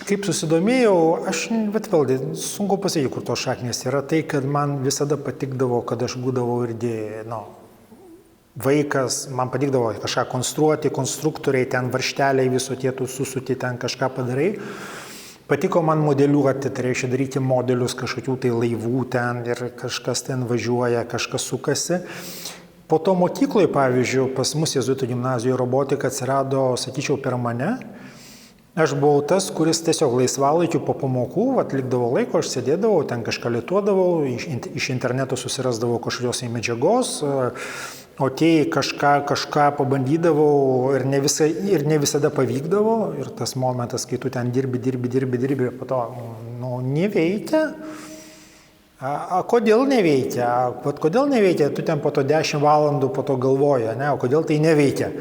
Kaip susidomėjau, bet vėlgi, sunku pasakyti, kur tos šaknės yra tai, kad man visada patikdavo, kad aš būdavau irgi, vaikas, man patikdavo kažką konstruoti, konstruktoriai, ten varšteliai visokie, tu susuti, ten kažką padarai. Patiko man modeliuoti, tai reiškia daryti modelius kažkokių tai laivų ten ir kažkas ten važiuoja, kažkas sukasi. Po to mokykloje, pavyzdžiui, pas mus Jėzuitų gimnazijoje robotika atsirado, sakyčiau, per mane. Aš buvau tas, kuris tiesiog laisvalaikiu po pamokų, likdavo laiko, aš sėdėdavau, ten kažką lietuodavau, iš interneto susirasdavau kažkokios medžiagos, o tie kažką pabandydavau ir ne visada pavykdavo. Ir tas momentas, kai tu ten dirbi, po to, neveikia. Kodėl neveikia? Kodėl neveikia? Tu ten po to 10 valandų po to galvoji, o kodėl tai neveikia?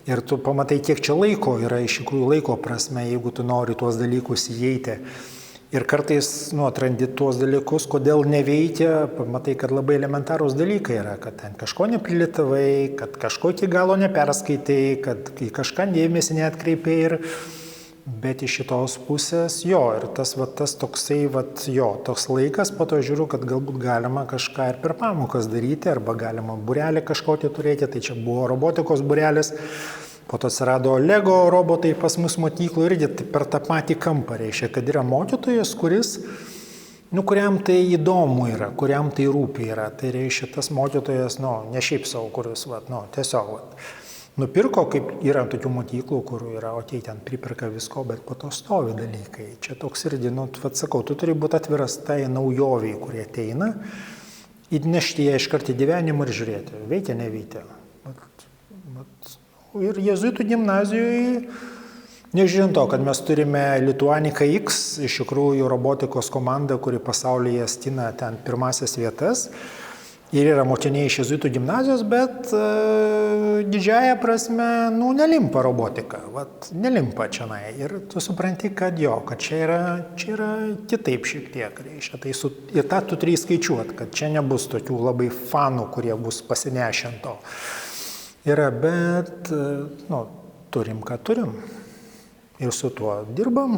Ir tu pamatai, kiek čia laiko yra, iš tikrųjų laiko prasme, jeigu tu nori tuos dalykus įeiti. Ir kartais atrandi tuos dalykus, kodėl neveikia, pamatai, kad labai elementarūs dalykai yra, kad ten kažko neprilitavai, kad kažko iki galo neperskaitai, kad į kažką dėmesį neatkreipai. Bet iš šitos pusės, ir tas toksai, toks laikas, po to žiūriu, kad galbūt galima kažką ir per pamokas daryti, arba galima būrelį kažkokį turėti, tai čia buvo robotikos būrelis, po to atsirado Lego robotai pas mus mokyklų irgi per tą patį kampą, reiškia, kad yra mokytojas, kuriam tai įdomu yra, kuriam tai rūpi yra, tai reiškia, tas mokytojas, ne šiaip savo, kuris, tiesiog, nupirko, kaip yra tokių mokyklų, kur yra, ten pripirka visko, bet po to stovi dalykai. Čia toks irgi, sakau, tu turi būti atviras tai naujoviai, kurie ateina, įnešti ją iškart į gyvenimą ir žiūrėti, veikia, neveikia. Ir Jėzuitų gimnazijoje, nežiūrint to, kad mes turime Lituanika X, iš tikrųjų robotikos komanda, kuri pasaulyje stina ten pirmasias vietas, ir yra mokiniai iš Jėzuitų gimnazijos, bet didžiąją prasme, nelimpa robotika, nelimpa čianai. Ir tu supranti, kad čia yra kitaip šiek tiek, reiškia. Tai ir tą tu turi skaičiuoti, kad čia nebus tokių labai fanų, kurie bus pasinešę ant to. Yra, bet, turim, ką turim. Ir su tuo dirbam.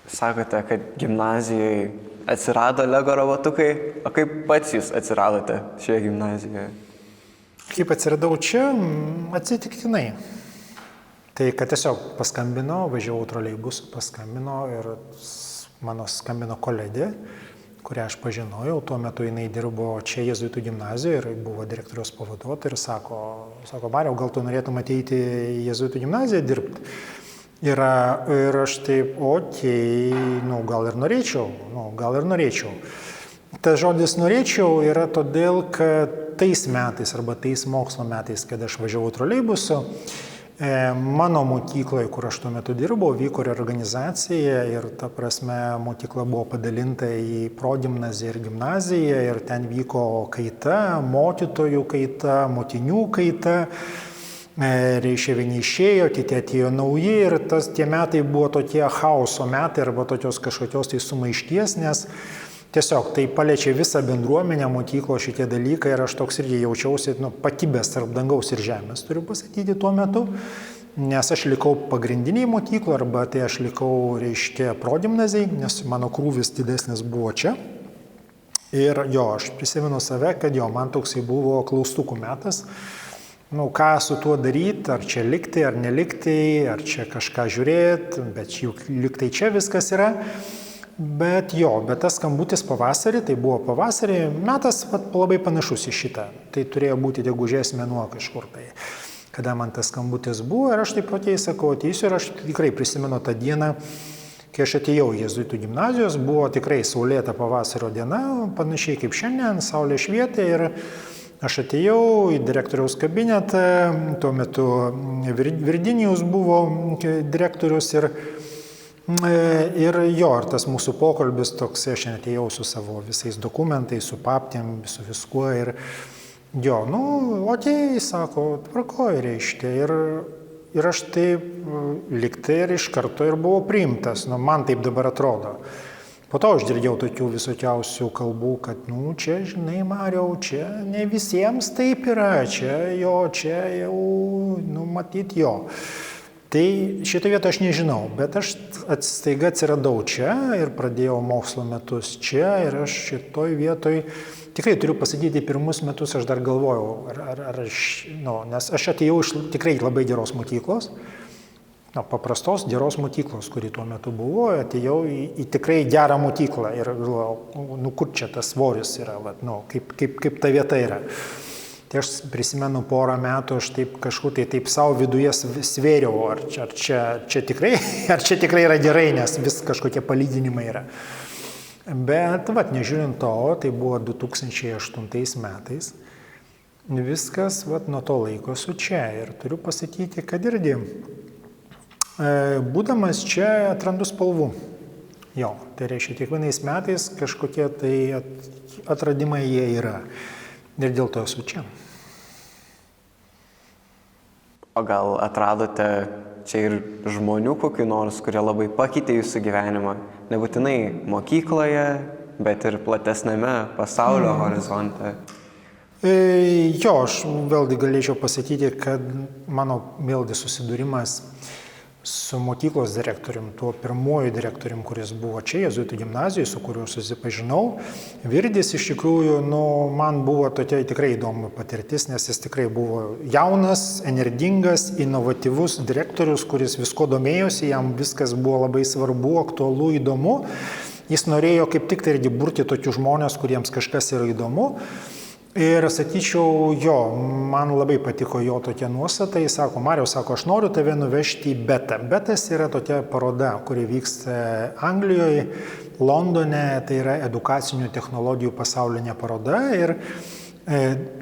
Sakote, kad gimnazijoje atsirado Lego robotukai, o kaip pats jūs atsiradote šioje gimnazijoje? Kaip atsiradau čia, atsitiktinai. Tai, kad tiesiog paskambino, važiavau troleibusu, paskambino ir mano skambino kolegė, kurią aš pažinojau, tuo metu jinai dirbo čia Jėzuitų gimnazijoje ir buvo direktoriaus pavaduotoja ir sako, Mariau, gal tu norėtum ateiti į Jėzuitų gimnaziją dirbti? Ir aš taip, gal ir norėčiau. Tas žodis norėčiau yra todėl, kad tais metais arba tais mokslo metais, kad aš važiavau troleibusu, mano mokykloje, kur aš tuo metu dirbau, vyko reorganizacija ir ta prasme mokykla buvo padalinta į progimnaziją ir gimnaziją ir ten vyko kaita, mokytojų kaita, mokinių kaita. Reiškia, vieni išėjo, kiti atėjo nauji ir tie metai buvo tokie chaoso metai arba tokios kažkokios tai sumaišties, nes tiesiog tai paliečia visą bendruomenę mokyklo šitie dalykai ir aš toks irgi jaučiausi pakibęs tarp dangaus ir žemės, turiu pasakyti tuo metu, nes aš likau pagrindiniai mokyklo arba tai aš likau, reiškia, progimnazijai, nes mano krūvis didesnis buvo čia. Ir aš prisimenu save, kad man toksai buvo klaustukų metas. Ką su tuo daryti, ar čia likti, ar nelikti, ar čia kažką žiūrėti, bet juk liktai čia viskas yra. Bet tas skambutis pavasarį, tai buvo pavasarį, metas labai panašus į šitą. Tai turėjo būti gegužės mėnuo kažkur tai. Kada man tas skambutis buvo ir aš taip patei sakau, ateisiu ir aš tikrai prisimenu tą dieną, kai aš atėjau į Jėzuitų gimnazijos, buvo tikrai saulėta pavasario diena, panašiai kaip šiandien, saulė švietė ir aš atėjau į direktoriaus kabinetą, tuo metu Virginijus buvo direktorius ir tas mūsų pokalbis toks, aš atėjau su savo visais dokumentais, su paptėm, su viskuo ir sako, tvarkoj, reiškia. Ir aš taip liktai ir iš karto ir buvau priimtas, man taip dabar atrodo. Po to aš girdėjau tokių visokiausių kalbų, kad, čia, žinai, Mariau, čia ne visiems taip yra, čia jau, matyt jo. Tai šitą vietą aš nežinau, bet aš staiga atsiradau čia ir pradėjau mokslo metus čia ir aš šitoj vietoj tikrai turiu pasakyti, pirmus metus aš dar galvojau, nes aš atėjau iš tikrai labai geros mokyklos, paprastos geros mokyklos, kuri tuo metu buvo, atėjau į tikrai gerą mokyklą ir galvojau, kur čia tas svoris yra, kaip ta vieta yra. Tai aš prisimenu porą metų, aš taip kažkur taip savo viduje svėriau, ar čia tikrai yra gerai, nes vis kažkokie palyginimai yra. Bet, nežiūrint to, tai buvo 2008 metais, viskas, nuo to laiko su čia. Ir turiu pasakyti, kad irgi, būdamas čia atrandu spalvų. Jo, tai reiškia, kiekvienais metais kažkokie tai atradimai jie yra. Ir dėl to esu čia. O gal atradote čia ir žmonių kokių nors, kurie labai pakeitė jūsų gyvenimą? Nebūtinai mokykloje, bet ir platesnėme pasaulio horizonte. Jo, aš vėlgi galėčiau pasakyti, kad mano vėlgi susidūrimas su mokyklos direktorium, tuo pirmuoju direktorium, kuris buvo čia, Jėzuitų gimnazijoje, su kuriuo susipažinau. Virdis iš tikrųjų, man buvo tokia tikrai įdomi patirtis, nes jis tikrai buvo jaunas, energingas, inovatyvus direktorius, kuris visko domėjosi, jam viskas buvo labai svarbu, aktualu, įdomu. Jis norėjo kaip tik tai irgi burti tokius žmonės, kuriems kažkas yra įdomu. Ir sakyčiau, man labai patiko jo tokia nuostata. Jis sako, Mariau, aš noriu tave nuvežti į Betą. Betas yra tokia paroda, kuri vyksta Anglijoje, Londone, tai yra edukacinių technologijų pasaulinė paroda. Ir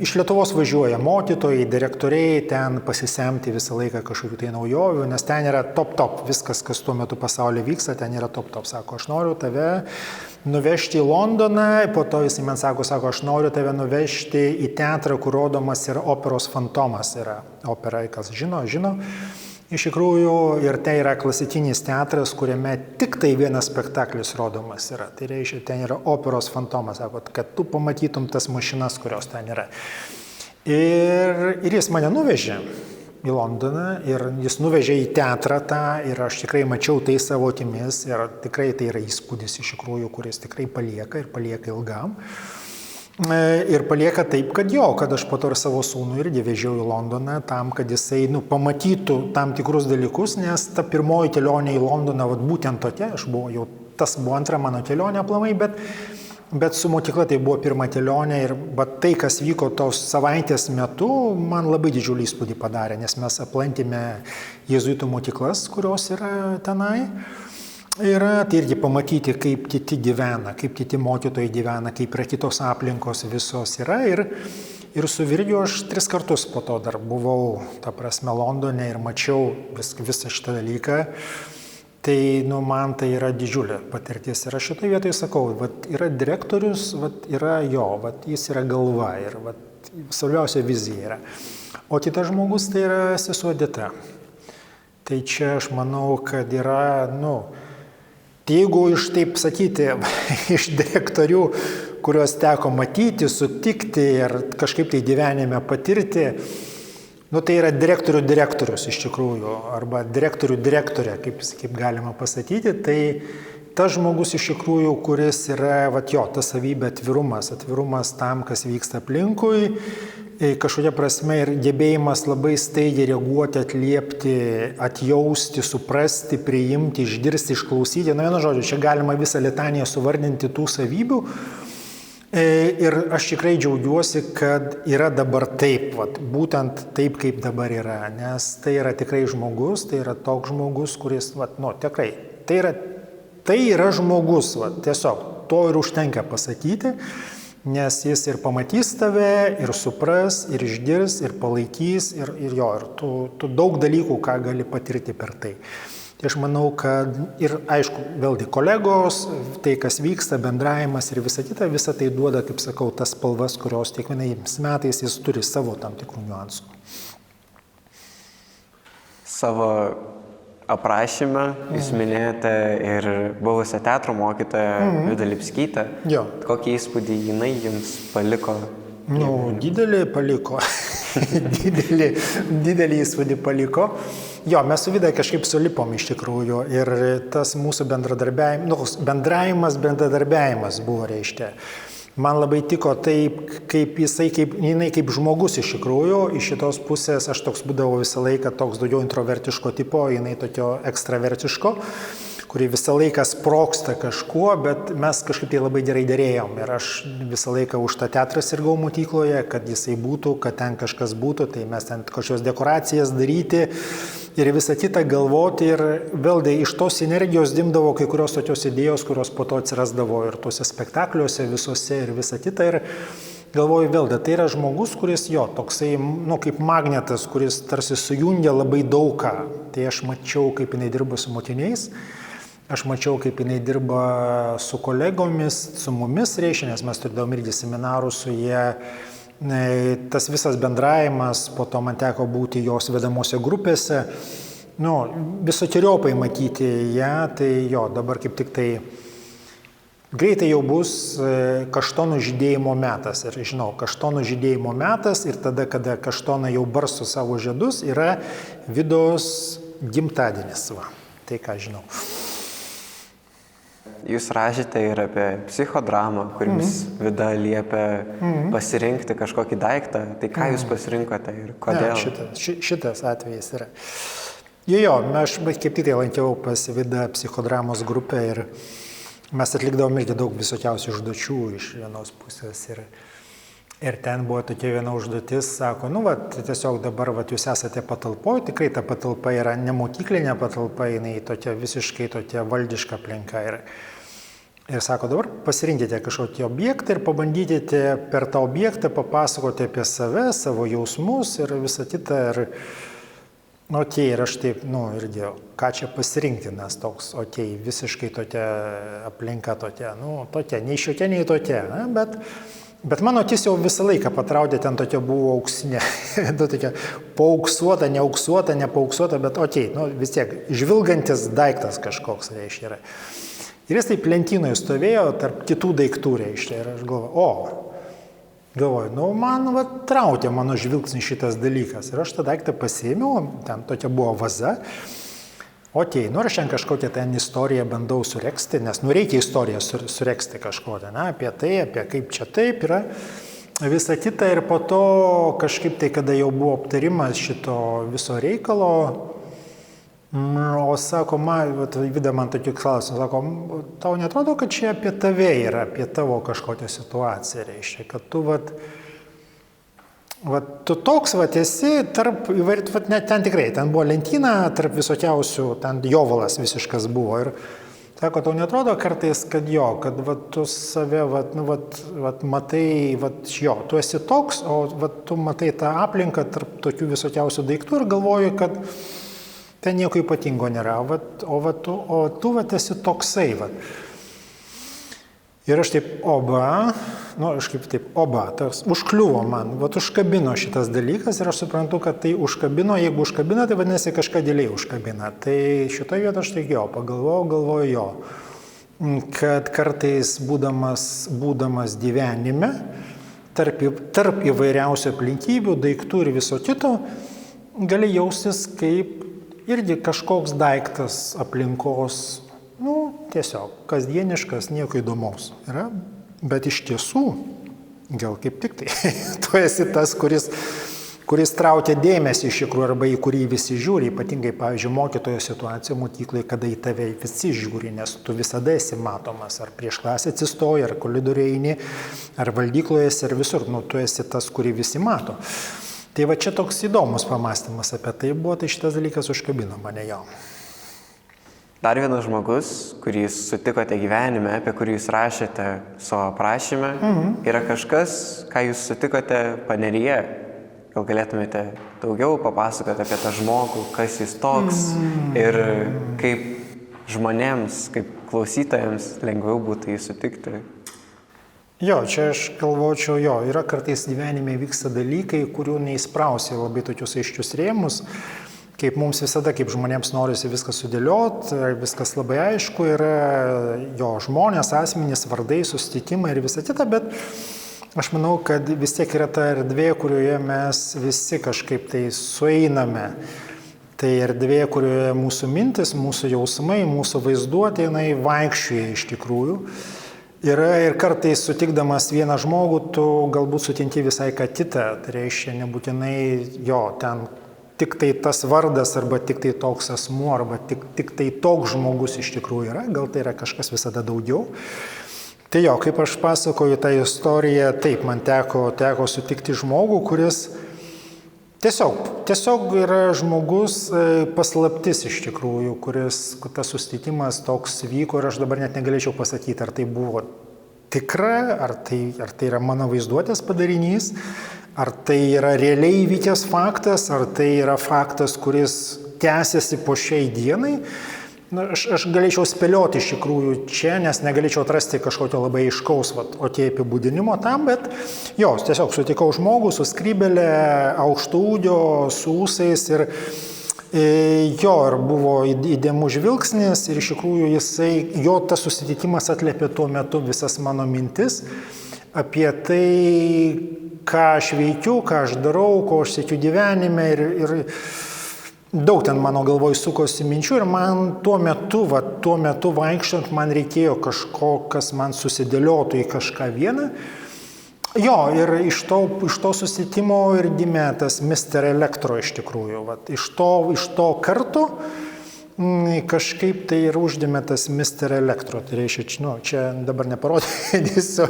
iš Lietuvos važiuoja mokytojai, direktoriai, ten pasisemti visą laiką kažkokių tai naujovių, nes ten yra top, viskas, kas tuo metu pasaulyje vyksta, ten yra top. Sako, aš noriu tave nuvežti į Londoną, po to jis man sako, aš noriu tave nuvežti į teatrą, kur rodomas yra operos Fantomas, yra opera, kas žino. Iš tikrųjų, ir tai yra klasikinis teatras, kuriame tik tai vienas spektaklis rodomas yra. Tai reiškia, ten yra operos Fantomas, sako, kad tu pamatytum tas mašinas, kurios ten yra. Ir jis mane nuvežė į Londoną ir jis nuvežė į teatrą tą ir aš tikrai mačiau tai savo akimis ir tikrai tai yra įspūdis iš tikrųjų, kuris tikrai palieka ir palieka ilgam. Ir palieka taip, kad aš po to ir savo sūnų irgi vežiau į Londoną tam, kad jisai pamatytų tam tikrus dalykus, nes ta pirmoji kelionė į Londoną, būtent tokia, tas buvo antra mano kelionė aplamai, bet su mokykla tai buvo pirma kelionė ir tai, kas vyko tos savaitės metu, man labai didžiulį įspūdį padarė, nes mes aplankėme jėzuitų mokyklas, kurios yra tenai. Ir tai irgi pamatyti, kaip kiti gyvena, kaip kiti mokytojai gyvena, kaip yra kitos aplinkos visos yra. Ir su Virgiu aš 3 kartus po to dar buvau, Londone ir mačiau visą šitą dalyką. Tai, man tai yra didžiulė patirtis. Ir aš šitoje vietoje sakau, yra direktorius, jis yra galva ir svarbiausia vizija yra. O kitas žmogus tai yra sesuo Edita. Tai čia aš manau, kad yra, jeigu iš taip sakyti, iš direktorių, kuriuos teko matyti, sutikti ir kažkaip tai gyvenime patirti, tai yra direktorius iš tikrųjų, arba direktorė, kaip galima pasakyti, tai tas žmogus iš tikrųjų, kuris yra, ta savybė atvirumas tam, kas vyksta aplinkui, kažkokia prasme ir gebėjimas labai staigiai reaguoti, atliepti, atjausti, suprasti, priimti, išgirsti, išklausyti. Vienu žodžiu, čia galima visą litaniją suvardinti tų savybių. Ir aš tikrai džiaugiuosi, kad yra dabar taip, būtent taip, kaip dabar yra, nes tai yra tikrai žmogus, tai yra toks žmogus, kuris, tikrai, tai yra žmogus, tiesiog to ir užtenka pasakyti, nes jis ir pamatys tave, ir supras, ir išgirs, ir palaikys, ir tu daug dalykų, ką gali patirti per tai. Aš manau, kad ir aišku, vėlgi kolegos, tai kas vyksta, bendravimas ir visa kita, visa tai duoda, kaip sakau, tas spalvas, kurios kiekvienais metais jis turi savo tam tikrų niuansų. Savo aprašyme jūs minėjote ir buvusią teatro mokytoją Vidą Lipskytę. Kokį įspūdį jinai jums paliko? Didelį paliko. didelį įspūdį paliko. Mes su Vida kažkaip sulipom iš tikrųjų ir tas mūsų bendradarbiavimas buvo reiškia. Man labai tiko taip, jinai kaip žmogus iš tikrųjų, iš šitos pusės aš toks būdavau visą laiką toks daugiau introvertiško tipo, jinai tokio ekstravertiško, kuri visą laiką sproksta kažkuo, bet mes kažkaip tai labai gerai dėrėjom ir aš visą laiką už tą teatrą sirgau mokykloje, kad jisai būtų, kad ten kažkas būtų, tai mes ten kažkokios dekoracijas daryti ir visą kitą galvoti ir vėlgi iš tos energijos dimdavo kai kurios tokios idėjos, kurios po to atsirasdavo ir tuose spektakliuose visuose ir visą kitą ir galvoju vėlgi, tai yra žmogus, kuris toksai, kaip magnetas, kuris tarsi sujungia labai daugą. Tai aš mačiau, kaip jinai dirba su mokiniais, aš mačiau, kaip jinai dirba su kolegomis, su mumis reiškia, nes mes turėdavom irgi seminarų su jie. Tas visas bendravimas, po to man teko būti jos vedamose grupėse, visokiojopai matyti ją, tai dabar kaip tik tai greitai jau bus kaštonų žydėjimo metas. Ir žinau, kaštonų žydėjimo metas ir tada, kada kaštonai jau barsto savo žiedus, yra Vidos gimtadienis. Va. Tai ką žinau. Jūs rašėte ir apie psichodramą, kur jums Vida liepia pasirinkti kažkokį daiktą. Tai ką jūs pasirinkote ir kodėl? Šitas atvejis yra. Aš kaip tik tai lankiau pas Vida psichodramos grupę ir mes atlikdavom irgi daug visokiausių užduočių iš vienos pusės. Ir ten buvo tokia viena užduotis, sako, tiesiog dabar jūs esate patalpoje, tikrai ta patalpa yra ne mokyklinė patalpa, jinai tokia visiškai tokia valdiška aplinka. Ir sako, dabar pasirinkite kažkokį objektą ir pabandykite per tą objektą papasakoti apie save, savo jausmus ir visą kitą. Ir aš taip, irgi, ką čia pasirinkti, nes toks, visiškai tokia aplinka tokia, nei šiokia, nei tokia, bet mano akis jau visą laiką patraudė, ten tokia buvo auksinė, tokia paauksuota, nepauksuota, bet vis tiek, žvilgantis daiktas kažkoks, reiškia, yra. Ir jis taip lentynoje stovėjo tarp kitų daiktų, reiškia, ir aš galvoju, man trautė mano žvilgsnį šitas dalykas. Ir aš tą daiktą pasiėmiau, ten tokia buvo vaza. Aš ten kažkokią ten istoriją bandau sureksti, nes reikia istoriją sureksti kažkokią, apie tai, apie kaip čia taip yra. Visą kitą ir po to kažkaip tai, kada jau buvo aptarimas šito viso reikalo, o sako, Vida man tokį klausimą, sako, tau netrodo, kad čia apie tave yra, apie tavo kažkokią situaciją, reiškia, kad tu tu toks esi tarp įvairių, ten tikrai, ten buvo lentyna, tarp visokiausių, ten jovalas visiškas buvo. Ir sako, tau netrodo kartais, kad tu save, matai, tu esi toks, o tu matai tą aplinką tarp tokių visokiausių daiktų ir galvoju, kad ten nieko ypatingo nėra, o tu esi toksai. Ir aš taip, užkliuvo man, užkabino šitas dalykas ir aš suprantu, kad tai užkabino, jeigu užkabina, tai vadinasi kažką dėliai užkabina. Tai šitoje vietoje aš taip galvoju, kad kartais būdamas gyvenime, tarp įvairiausių aplinkybių, daiktų ir viso kito, gali jaustis kaip irgi kažkoks daiktas aplinkos, tiesiog kasdieniškas, nieko įdomaus yra, bet iš tiesų, gal kaip tik tai, tu esi tas, kuris traukia dėmesį iš tikrųjų arba į kurį visi žiūri, ypatingai, pavyzdžiui, mokytojo situacija mokykloje, kada į tave visi žiūri, nes tu visada esi matomas, ar prieš klasę atsistoji, ar koridoriuje eini, ar valdykloje esi, ar visur, tu esi tas, kurį visi mato. Tai čia toks įdomus pamastymas apie tai buvo, tai šitas dalykas užkabino mane jau. Dar vienas žmogus, kurį sutikote gyvenime, apie kurį jūs rašėte savo aprašyme, yra kažkas, ką jūs sutikote Paneryje. Gal galėtumėte daugiau papasakoti apie tą žmogų, kas jis toks ir kaip žmonėms, kaip klausytojams lengviau būtų jį sutikti. Čia aš galvočiau, yra kartais gyvenime vyksta dalykai, kurių neįsprausi labai tokius aiškius rėmus, kaip mums visada, kaip žmonėms norisi viską sudėlioti, viskas labai aišku, yra žmonės, asmenys, vardai, susitikimai ir visa kita, bet aš manau, kad vis tiek yra ta erdvė, kurioje mes visi kažkaip tai sueiname. Tai erdvė, kurioje mūsų mintis, mūsų jausmai, mūsų vaizduotė, jinai vaikščioja iš tikrųjų. Ir kartais sutikdamas vieną žmogų, tu galbūt sutinki visai ką kitą. Tai reiškia, nebūtinai jo, ten tik tai tas vardas, arba tik tai toks asmuo, arba tik tai toks žmogus iš tikrųjų yra, gal tai yra kažkas visada daugiau. Tai jo, kaip aš pasakoju tą istoriją, taip, man teko sutikti žmogų, kuris tiesiog yra žmogus paslaptis iš tikrųjų, tas susitikimas toks vyko ir aš dabar net negalėčiau pasakyti, ar tai buvo tikra, ar tai yra mano vaizduotės padarinys, ar tai yra realiai įvykęs faktas, ar tai yra faktas, kuris tęsiasi po šiai dienai. Na, aš galėčiau spėlioti iš tikrųjų čia, nes negalėčiau atrasti kažkokio labai aiškaus apibūdinimo tam, bet jo, tiesiog sutikau žmogų su skrybelė, aukšto ūgio, su ūsais ir ir buvo įdėmus žvilgsnis ir iš tikrųjų jo tas susitikimas atliepė tuo metu visas mano mintis apie tai, ką aš veikiu, ką aš darau, ko aš siekiu gyvenime ir daug ten mano galvoj sukosi minčių ir man tuo metu vaikščiant man reikėjo kažko, kas man susidėliotų į kažką vieną. Jo, ir iš to susitikimo ir gimė tas Mr. Elektro iš tikrųjų. Iš to karto kažkaip tai ir uždėmė tas Mr. Elektro. Tai reiškia, čia dabar neparodysiu,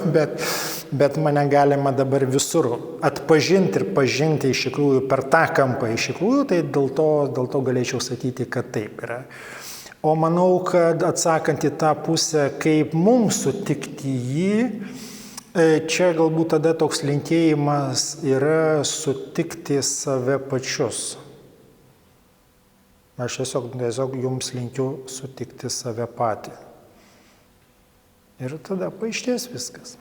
bet mane galima dabar visur atpažinti ir pažinti iš tikrųjų per tą kampą iš tikrųjų, tai dėl to galėčiau sakyti, kad taip yra. O manau, kad atsakant į tą pusę, kaip mums sutikti jį, čia galbūt tada toks linkėjimas yra sutikti save pačius. Aš tiesiog jums linkiu sutikti save patį. Ir tada paaiškės viskas.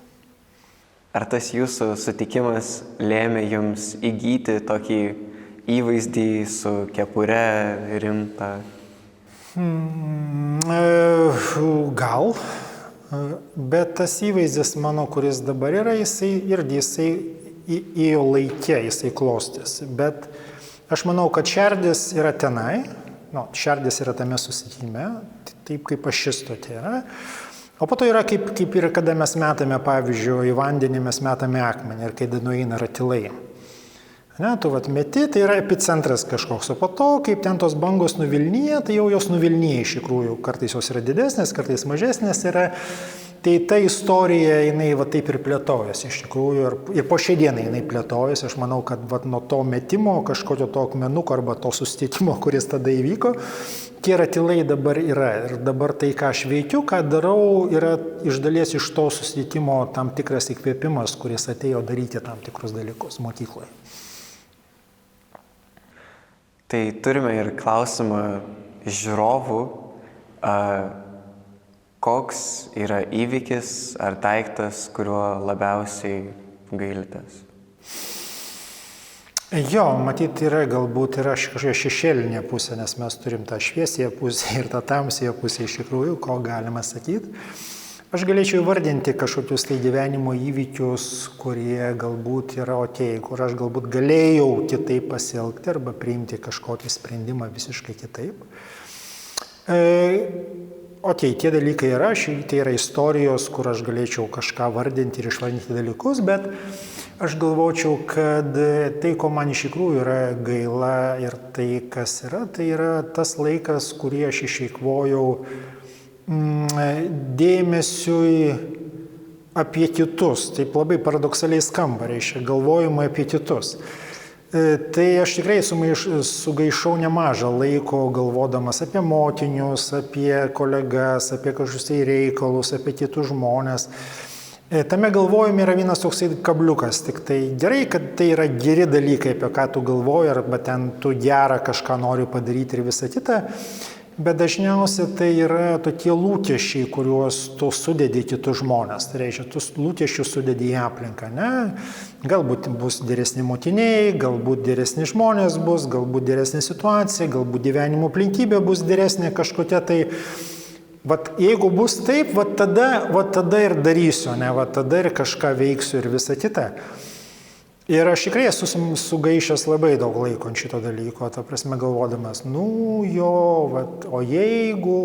Ar tas jūsų sutikimas lėmė jums įgyti tokį įvaizdį su kepure rimtą? Gal. Bet tas įvaizdis mano, kuris dabar yra, jisai ėjo laikė, jisai klostėsi. Bet aš manau, kad šerdis yra tenai, šerdis yra tame susitikime, taip kaip ašistote yra. O po to yra kaip ir kada mes metame, pavyzdžiui, į vandenį mes metame akmenį ir kai nueina ratilai. Tu meti, tai yra epicentras kažkoks, o po to, kaip ten tos bangos nuvilnyja, tai jau jos nuvilnyja iš tikrųjų. Kartais jos yra didesnės, kartais mažesnės yra. Tai ta istorija, jinai taip ir plėtojasi iš tikrųjų. Ir po šiai dienai jinai plėtojasi. Aš manau, kad nuo to metimo, kažkokio to akmenuko arba to susitikimo, kuris tada įvyko, tie ratilai dabar yra. Ir dabar tai, ką aš veikiu, ką darau, yra iš dalies iš to susitikimo tam tikras įkvėpimas, kuris atėjo daryti tam tikrus dalykus mokykloje. Tai turime ir klausimą iš žiūrovų, koks yra įvykis ar daiktas, kuriuo labiausiai gailitės? Jo, matyt, galbūt yra kažkokia šešėlinė pusė, nes mes turim tą šviesėje pusę ir tą tamsėje pusę iš tikrųjų, ko galima sakyti. Aš galėčiau įvardinti kažkokius tai gyvenimo įvykius, kurie galbūt yra kur aš galbūt galėjau kitaip pasielgti arba priimti kažkokį sprendimą visiškai kitaip. Tie dalykai yra, tai yra istorijos, kur aš galėčiau kažką vardinti ir išvardinti dalykus, bet aš galvočiau, kad tai, ko man iš tikrųjų yra gaila ir tai, kas yra, tai yra tas laikas, kurį aš išeikvojau dėmesiui apie kitus. Taip labai paradoksaliai skamba, reiškia, galvojimai apie kitus. Tai aš tikrai sugaišau nemažą laiko galvodamas apie mokinius, apie kolegas, apie kažkokius tai reikalus, apie kitus žmonės. Tame galvojime yra vienas toksai kabliukas, tik tai gerai, kad tai yra geri dalykai, apie ką tu galvoji, arba ten tu gerą kažką nori padaryti ir visą kitą. Bet dažniausiai tai yra tokie lūkesčiai, kuriuos tu sudedi kitus žmonės. Tai reiškia, tu lūkesčius sudedi į aplinką, ne? Galbūt bus geresni mokiniai, galbūt geresni žmonės bus, galbūt geresnė situacija, galbūt gyvenimo aplinkybė bus geresnė kažkokia tai. Jeigu bus taip, tada ir darysiu, ne? Tada ir kažką veiksiu ir visą kitą. Ir aš tikrai esu sugaišęs labai daug laiko ant šito dalyko, ta prasme galvodamas, o jeigu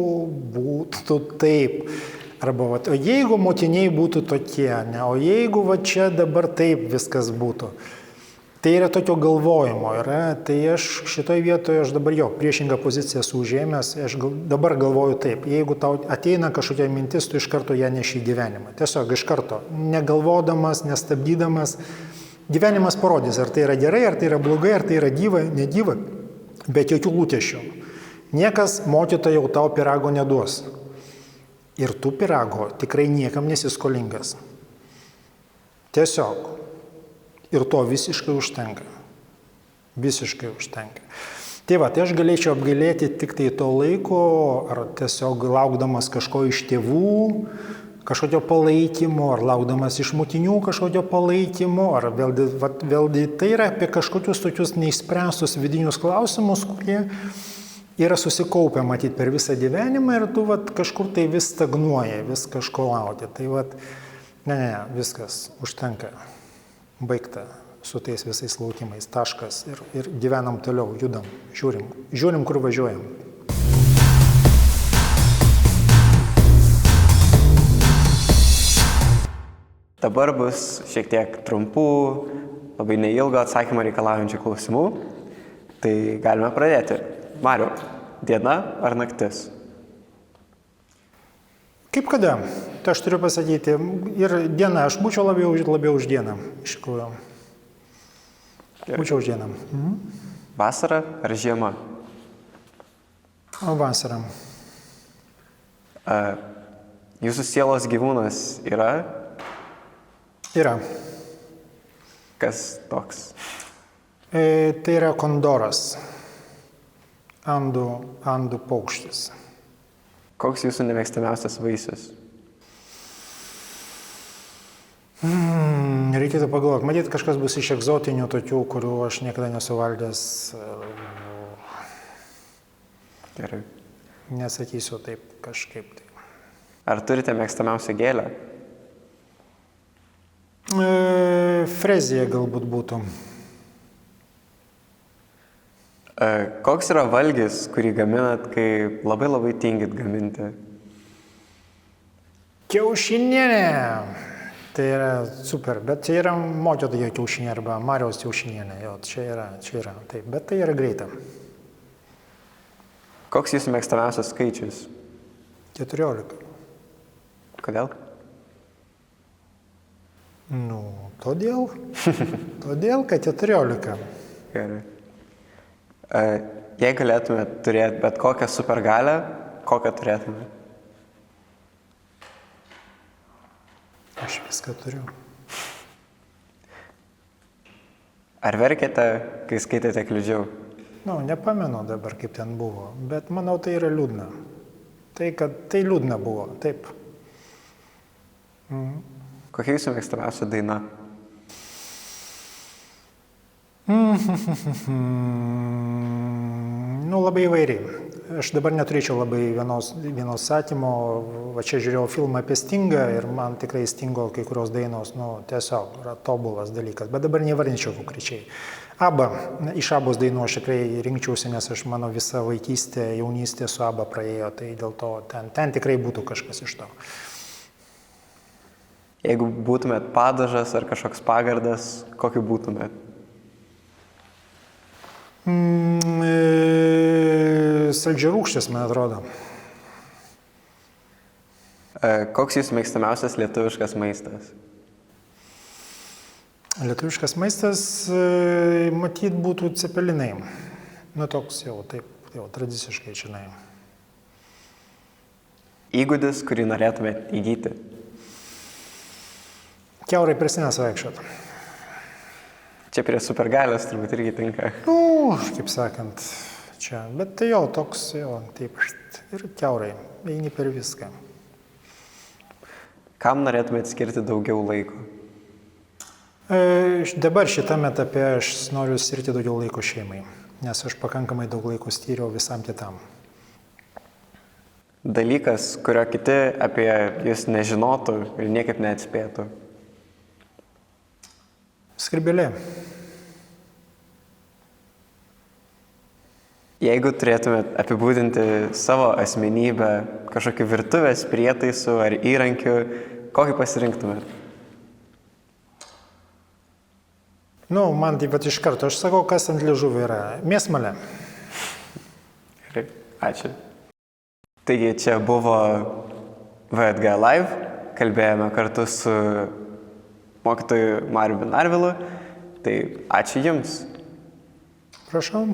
būtų taip, Arba, vat, o jeigu motiniai būtų tokie, ne, o jeigu va čia dabar taip viskas būtų. Tai yra tokio galvojimo, yra, tai aš šitoje vietoje, aš dabar jo priešingą poziciją užėmęs, dabar galvoju taip, jeigu tau ateina kažkokia mintis, tu iš karto ją neši į gyvenimą. Tiesiog iš karto, negalvodamas, nestabdydamas, gyvenimas parodys, ar tai yra gerai, ar tai yra blogai, ar tai yra gyva, negyva, bet jokių lūkesčių. Niekas mokytojau tau pirago neduos. Ir tu pirago tikrai niekam nesiskolingas. Tiesiog. Ir to visiškai užtenka. Visiškai užtenka. Tai va, tai aš galėčiau apgailėti tik tai to laiko, ar tiesiog laukdamas kažko iš tėvų, kažkokio palaikymo, ar laukdamas iš motinių kažkokio palaikymo, ar vėlgi tai yra apie kažkokius tokius neišspręstus vidinius klausimus, kurie yra susikaupę matyti per visą gyvenimą ir tu vat, kažkur tai vis stagnuoja, vis kažko laukia. Tai vat, ne, viskas užtenka. Baigta su tais visais laukimais, taškas ir gyvenam toliau, judam, žiūrim, kur važiuojam. Dabar bus šiek tiek trumpų, labai neilgo atsakymą reikalaujančių klausimų, tai galime pradėti. Mariau, diena ar naktis? Kaip kada? Tai aš turiu pasakyti, ir diena, aš būčiau labiau už dieną, iš tikrųjų. Būčiau už dieną. Vasara ar žiema? O vasara. Jūsų sielos gyvūnas yra? Yra. Kas toks? Tai yra kondoras. Andų paukštis. Koks jūsų nemėgstamiausias vaisius? Reikėtų pagalvoti. Matyt, kažkas bus iš egzotinių tokių, kurių aš niekada nesu valgęs. Gerai. Nesakysiu taip kažkaip. Tai. Ar turite mėgstamiausią gėlę? Frezija galbūt būtų. Koks yra valgis, kurį gaminat, kai labai tingit gaminti? Kiaušinienė. Tai yra super, bet čia yra mokytojo kiaušinienė arba Mariaus kiaušinienė. Jo, čia yra, taip, bet tai yra greita. Koks jūsų mėgstamiausias skaičius? 14. Kodėl? Todėl, kad 14. Gerai. Jei galėtumėt turėti bet kokią supergalę, kokią turėtumėt? Aš viską turiu. Ar verkėte, kai skaitėte kliudžiau? Nepamenu dabar, kaip ten buvo, bet manau, tai yra liūdna. Tai liūdna buvo, taip. Kokia jūsų mėgstamiausia daina? Labai įvairiai. Aš dabar neturėčiau labai vienos sakymo. Va čia žiūrėjau filmą apie Stingą ir man tikrai Stingo kai kurios dainos, tiesiog yra tobulas dalykas. Bet dabar nevardinčiau konkrečiai. Iš Abos dainų aš tikrai rinkčiausi, nes mano visa vaikystė, jaunystė su Aba praėjo, tai dėl to ten tikrai būtų kažkas iš to. Jeigu būtumėt padažas ar kažkoks pagardas, kokį būtumėt? Saldžiarūgštis, man atrodo. Koks jūsų mėgstamiausias lietuviškas maistas? Lietuviškas maistas, matyt, būtų cepelinai. Toks jau tradiciškai žinai. Įgūdis, kurį norėtumėt įgyti? Kiaurai prie sienos vaikščiot. Čia prie supergalės turbūt irgi tinka. Kaip sakant, čia. Bet tai toks, taip, ir kiaurai, eini per viską. Kam norėtumėt skirti daugiau laiko? Dabar šitame etape aš noriu skirti daugiau laiko šeimai, nes aš pakankamai daug laiko skyriau visam kitam. Dalykas, kurio kiti apie jūs nežinotų ir niekaip neatspėtų? Skrybėlė. Jeigu turėtumėt apibūdinti savo asmenybę kažkokiu virtuvės prietaisu ar įrankiu, kokį pasirinktumėt? Nu, man taip pat iš karto, aš sakau, kas ant liežuvio yra. Mėsmalė. Gerai, ačiū. Taigi čia buvo VTG Live, kalbėjome kartu su mokytoju Mariumi Narvilu, tai ačiū Jums. Prašau.